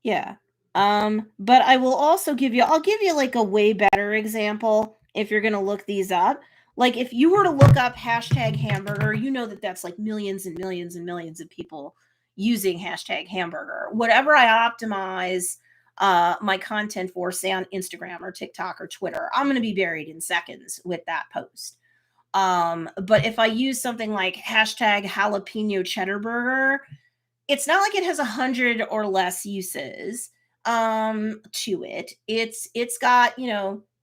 Yeah. But I will also I'll give you like a way better example if you're going to look these up. Like if you were to look up hashtag hamburger, you know that that's like millions and millions and millions of people using hashtag hamburger. Whatever I optimize my content for, say on Instagram or TikTok or Twitter, I'm going to be buried in seconds with that post. But if I use something like hashtag jalapeno cheddar burger, it's not like it has 100 or less uses to it. It's got,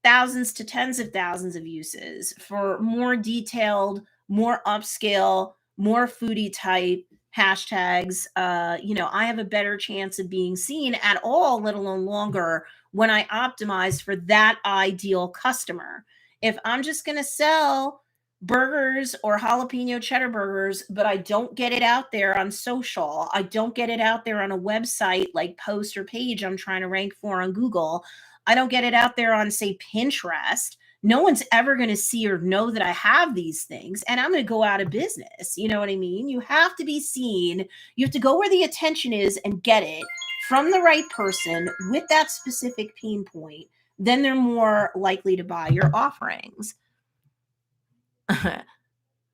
thousands to tens of thousands of uses for more detailed, more upscale, more foodie type hashtags. I have a better chance of being seen at all, let alone longer, when I optimize for that ideal customer. If I'm just going to sell burgers or jalapeno cheddar burgers, but I don't get it out there on social, I don't get it out there on a website like post or page I'm trying to rank for on Google, I don't get it out there on, say, Pinterest, no one's ever going to see or know that I have these things, and I'm going to go out of business. You know what I mean? You have to be seen. You have to go where the attention is and get it from the right person with that specific pain point. Then they're more likely to buy your offerings.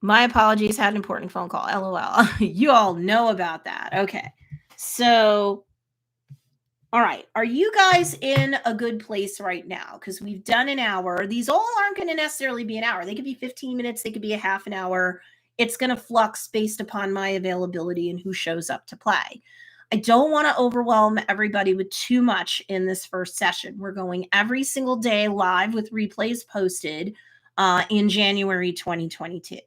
My apologies, had an important phone call. LOL. You all know about that. Okay. So, all right. Are you guys in a good place right now? Because we've done an hour. These all aren't going to necessarily be an hour. They could be 15 minutes. They could be a half an hour. It's going to flux based upon my availability and who shows up to play. I don't want to overwhelm everybody with too much in this first session. We're going every single day live with replays posted in January 2022.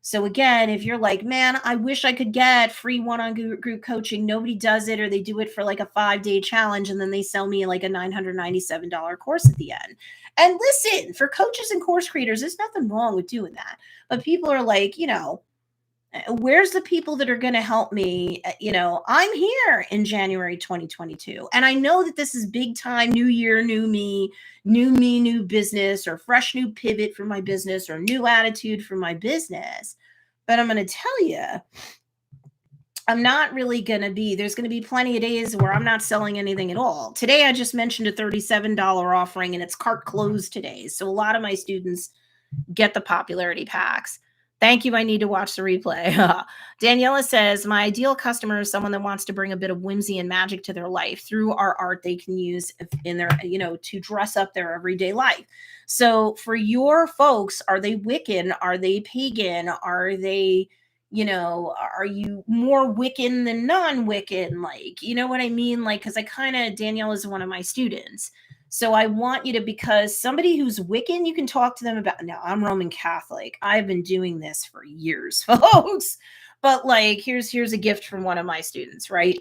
So again, if you're like, man, I wish I could get free one-on-one group coaching, nobody does it, or they do it for like a 5-day challenge and then they sell me like a $997 course at the end. And listen, for coaches and course creators, there's nothing wrong with doing that. But people are like, where's the people that are going to help me? I'm here in January 2022. And I know that this is big time, new year, new me, new business, or fresh new pivot for my business, or new attitude for my business. But I'm going to tell you, I'm not really going to be, there's going to be plenty of days where I'm not selling anything at all. Today, I just mentioned a $37 offering and it's cart closed today. So a lot of my students get the popularity packs. Thank you. I need to watch the replay. Daniela says, my ideal customer is someone that wants to bring a bit of whimsy and magic to their life through our art they can use in their, to dress up their everyday life. So for your folks, are they Wiccan? Are they pagan? Are they, are you more Wiccan than non-Wiccan? Like, you know what I mean? Like, because Danielle is one of my students. So I want you to, because somebody who's Wiccan, you can talk to them about, now I'm Roman Catholic. I've been doing this for years, folks. But like, here's a gift from one of my students, right?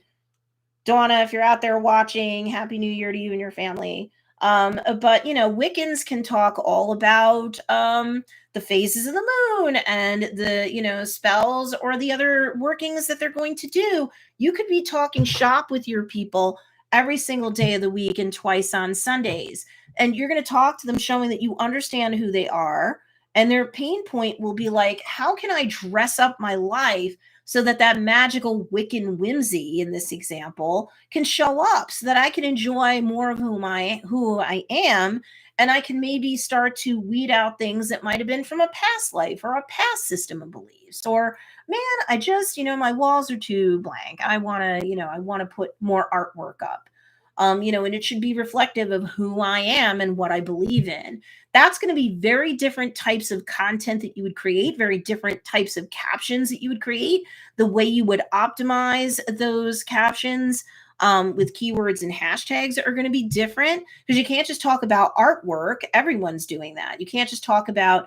Donna, if you're out there watching, Happy New Year to you and your family. But Wiccans can talk all about the phases of the moon and the spells or the other workings that they're going to do. You could be talking shop with your people every single day of the week and twice on Sundays. And you're going to talk to them showing that you understand who they are. And their pain point will be like, how can I dress up my life so that that magical Wiccan whimsy in this example can show up so that I can enjoy more of who I am, and I can maybe start to weed out things that might have been from a past life or a past system of beliefs. Or, man, I just, my walls are too blank. I want to put more artwork up. And it should be reflective of who I am and what I believe in. That's going to be very different types of content that you would create, very different types of captions that you would create, the way you would optimize those captions with keywords and hashtags are going to be different, because you can't just talk about artwork. Everyone's doing that. You can't just talk about,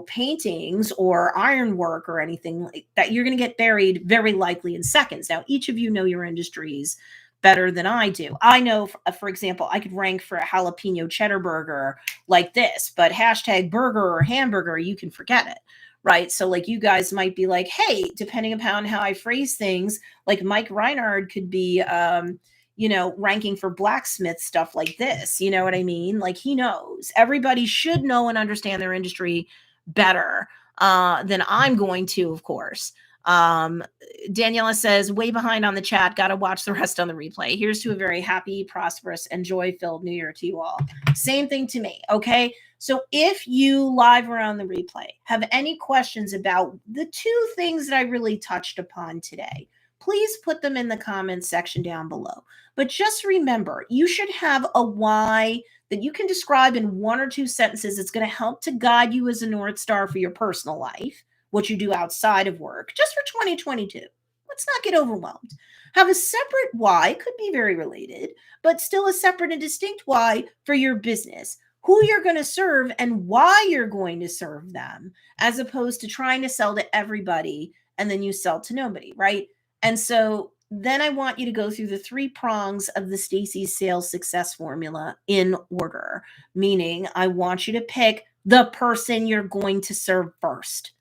paintings or ironwork or anything like that. You're going to get buried very likely in seconds. Now, each of you know your industries better than I do. I know, for example, I could rank for a jalapeno cheddar burger like this, but hashtag burger or hamburger, you can forget it. Right. So like you guys might be like, hey, depending upon how I phrase things, like Mike Reinhard could be, ranking for blacksmith stuff like this. You know what I mean? Like he knows. Everybody should know and understand their industry better than I'm going to, of course. Daniela says, way behind on the chat, got to watch the rest on the replay. Here's to a very happy, prosperous, and joy-filled New Year to you all. Same thing to me, okay? So if you live around the replay have any questions about the two things that I really touched upon today, please put them in the comments section down below. But just remember, you should have a why that you can describe in 1 or 2 sentences. It's going to help to guide you as a North Star for your personal life, what you do outside of work, just for 2022. Let's not get overwhelmed. Have a separate why, could be very related, but still a separate and distinct why for your business, who you're going to serve and why you're going to serve them, as opposed to trying to sell to everybody and then you sell to nobody, right? And so then I want you to go through the 3 prongs of the Stacy sales success formula in order, meaning I want you to pick the person you're going to serve first.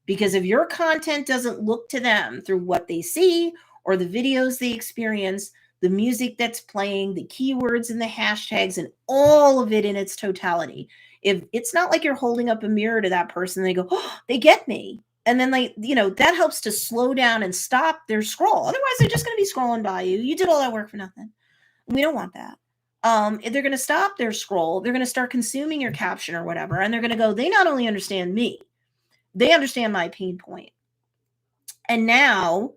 Because if your content doesn't look to them through what they see or the videos they experience, the music that's playing, the keywords and the hashtags and all of it in its totality, if it's not like you're holding up a mirror to that person, they go, oh, they get me. And then that helps to slow down and stop their scroll. Otherwise, they're just going to be scrolling by you. You did all that work for nothing. We don't want that. If they're going to stop their scroll, they're going to start consuming your caption or whatever. And they're going to go, they not only understand me, they understand my pain point. And now,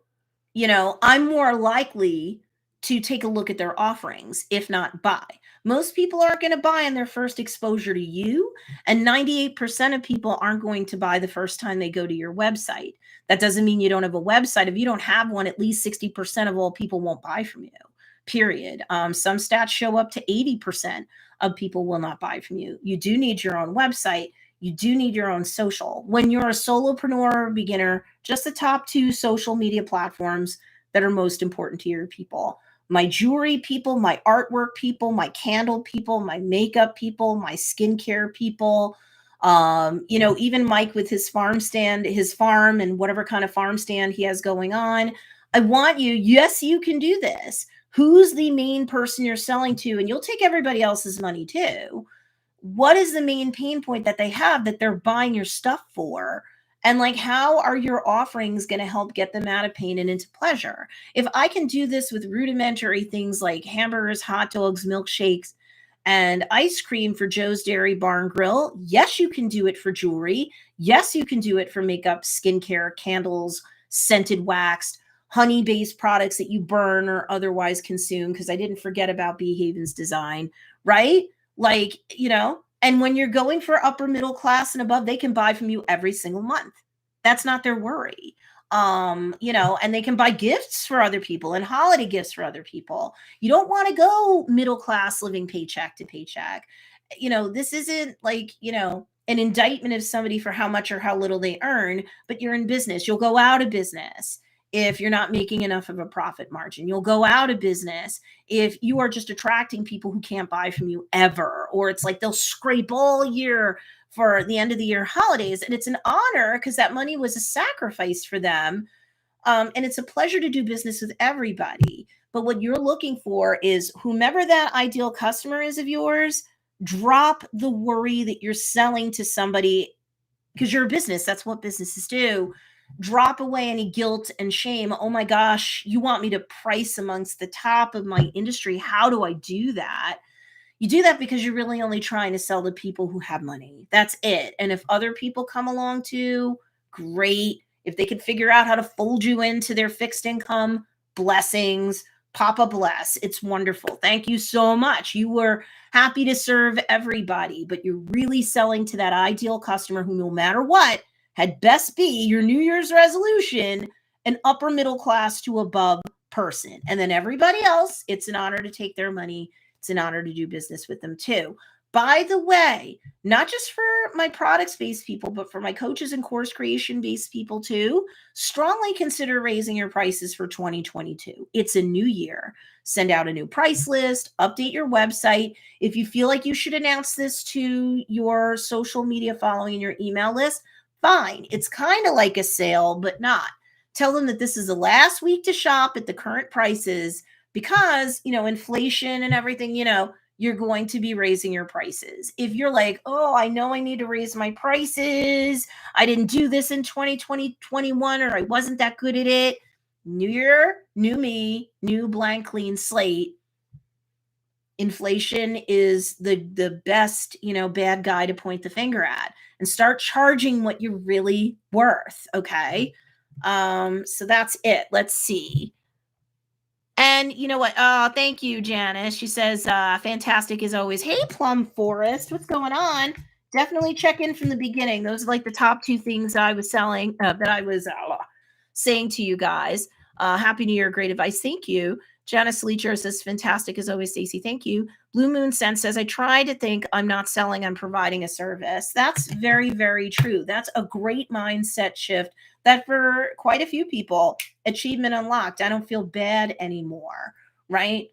I'm more likely to take a look at their offerings, if not buy. Most people aren't going to buy on their first exposure to you, and 98% of people aren't going to buy the first time they go to your website. That doesn't mean you don't have a website. If you don't have one, at least 60% of all people won't buy from you, period. Some stats show up to 80% of people will not buy from you. You do need your own website. You do need your own social. When you're a solopreneur or beginner, just the top 2 social media platforms that are most important to your people. My jewelry people, my artwork people, my candle people, my makeup people, my skincare people, even Mike with his farm and whatever kind of farm stand he has going on. I want you, yes, you can do this. Who's the main person you're selling to? And you'll take everybody else's money too. What is the main pain point that they have that they're buying your stuff for? And how are your offerings going to help get them out of pain and into pleasure? If I can do this with rudimentary things like hamburgers, hot dogs, milkshakes, and ice cream for Joe's Dairy Bar and Grill, yes, you can do it for jewelry. Yes, you can do it for makeup, skincare, candles, scented waxed, honey-based products that you burn or otherwise consume, because I didn't forget about B. Haven's design, right? And when you're going for upper middle class and above, they can buy from you every single month. That's not their worry. And they can buy gifts for other people and holiday gifts for other people. You don't want to go middle class living paycheck to paycheck. This isn't an indictment of somebody for how much or how little they earn, but you're in business. You'll go out of business if you're not making enough of a profit margin. You'll go out of business if you are just attracting people who can't buy from you ever, or it's like they'll scrape all year for the end of the year holidays. And it's an honor because that money was a sacrifice for them. And it's a pleasure to do business with everybody. But what you're looking for is whomever that ideal customer is of yours, drop the worry that you're selling to somebody, because you're a business. That's what businesses do. drop away any guilt and shame. Oh my gosh, you want me to price amongst the top of my industry. How do I do that? You do that because you're really only trying to sell to people who have money. That's it. And if other people come along too, great. If they could figure out how to fold you into their fixed income, blessings. Papa bless. It's wonderful. Thank you so much. You were happy to serve everybody, but you're really selling to that ideal customer who, no matter what, had best be your New Year's resolution, an upper middle class to above person. And then everybody else, it's an honor to take their money. It's an honor to do business with them too. By the way, not just for my products-based people, but for my coaches and course creation-based people too, strongly consider raising your prices for 2022. It's a new year. Send out a new price list, update your website. If you feel like you should announce this to your social media following and your email list, fine. It's kind of like a sale, but not. Tell them that this is the last week to shop at the current prices because, inflation and everything, you're going to be raising your prices. If you're like, oh, I know I need to raise my prices. I didn't do this in 2020, 21, or I wasn't that good at it. New year, new me, new blank, clean slate. Inflation is the best, bad guy to point the finger at, and start charging what you're really worth. Okay. So that's it. Let's see. And you know what? Thank you, Janice. She says, fantastic as always. Hey, Plum Forest, what's going on? Definitely check in from the beginning. Those are like the top two things I was saying to you guys. Happy New Year. Great advice. Thank you. Janice Leacher says, fantastic as always, Stacy. Thank you. Blue Moon Sense says, I try to think I'm not selling, I'm providing a service. That's very, very true. That's a great mindset shift that for quite a few people, achievement unlocked. I don't feel bad anymore, right?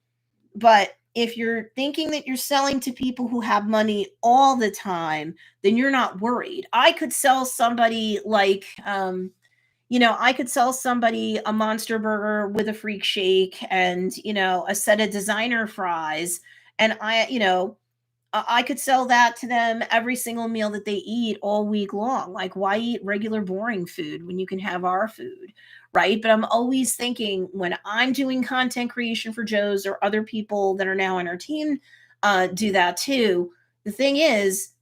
But if you're thinking that you're selling to people who have money all the time, then you're not worried. I could sell somebody like, I could sell somebody a monster burger with a freak shake and, a set of designer fries. And I could sell that to them every single meal that they eat all week long. Like, why eat regular boring food when you can have our food, right? But I'm always thinking when I'm doing content creation for Joe's or other people that are now on our team do that too. The thing is,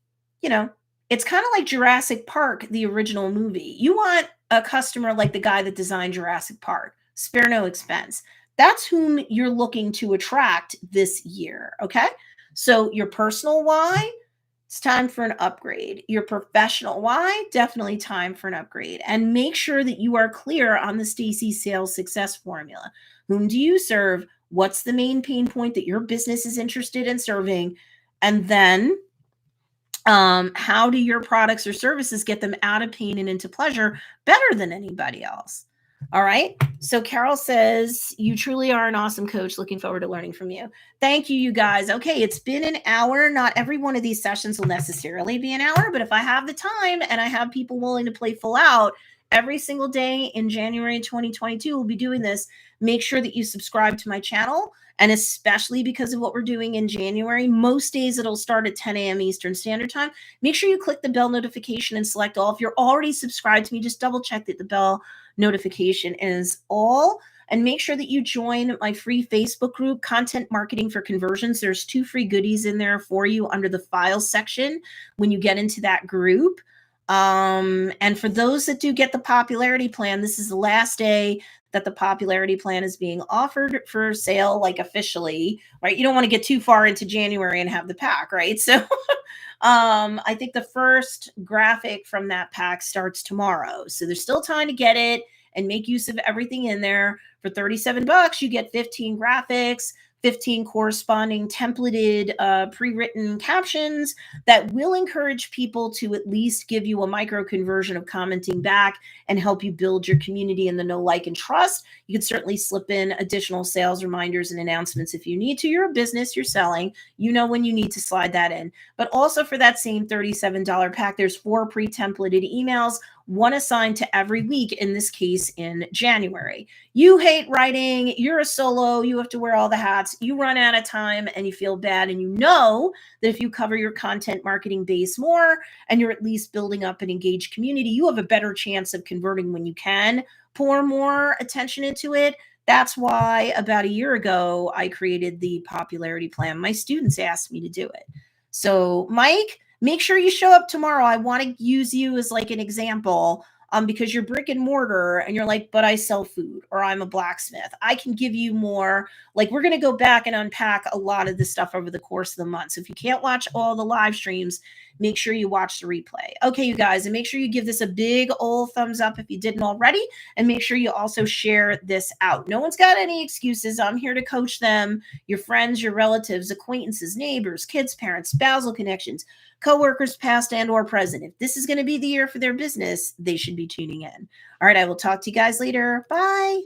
it's kind of like Jurassic Park, the original movie. You want a customer like the guy that designed Jurassic Park, spare no expense. That's whom you're looking to attract this year, okay? So your personal why, it's time for an upgrade. Your professional why, definitely time for an upgrade. And make sure that you are clear on the Stacy sales success formula. Whom do you serve? What's the main pain point that your business is interested in serving? And then how do your products or services get them out of pain and into pleasure better than anybody else? All right. So Carol says, you truly are an awesome coach. Looking forward to learning from you. Thank you, you guys. Okay. It's been an hour. Not every one of these sessions will necessarily be an hour, but if I have the time and I have people willing to play full out every single day in January 2022, we'll be doing this. Make sure that you subscribe to my channel. And especially because of what we're doing in January, most days it'll start at 10 a.m. Eastern Standard Time. Make sure you click the bell notification and select all. If you're already subscribed to me, just double check that the bell notification is all. And make sure that you join my free Facebook group, Content Marketing for Conversions. There's 2 free goodies in there for you under the files section when you get into that group. And for those that do get the popularity plan, this is the last day that the popularity plan is being offered for sale, like officially, right? You don't want to get too far into January and have the pack, right? So I think the first graphic from that pack starts tomorrow. So there's still time to get it and make use of everything in there. For $37, you get 15 graphics, 15 corresponding templated pre-written captions that will encourage people to at least give you a micro conversion of commenting back and help you build your community in the know, like, and trust. You can certainly slip in additional sales reminders and announcements if you need to. You're a business, you're selling, you know when you need to slide that in. But also for that same $37 pack, there's 4 pre-templated emails, one assigned to every week, in this case in January. You hate writing, you're a solo, you have to wear all the hats, you run out of time and you feel bad. And you know that if you cover your content marketing base more and you're at least building up an engaged community, you have a better chance of converting when you can pour more attention into it. That's why about a year ago, I created the popularity plan. My students asked me to do it. So, Mike, make sure you show up tomorrow. I want to use you as like an example, because you're brick and mortar and you're like, but I sell food or I'm a blacksmith. I can give you more. Like, we're going to go back and unpack a lot of this stuff over the course of the month. So if you can't watch all the live streams, make sure you watch the replay. Okay, you guys, and make sure you give this a big old thumbs up if you didn't already. And make sure you also share this out. No one's got any excuses. I'm here to coach them, your friends, your relatives, acquaintances, neighbors, kids, parents, spousal connections, coworkers, past and or present. If this is going to be the year for their business, they should be tuning in. All right, I will talk to you guys later. Bye.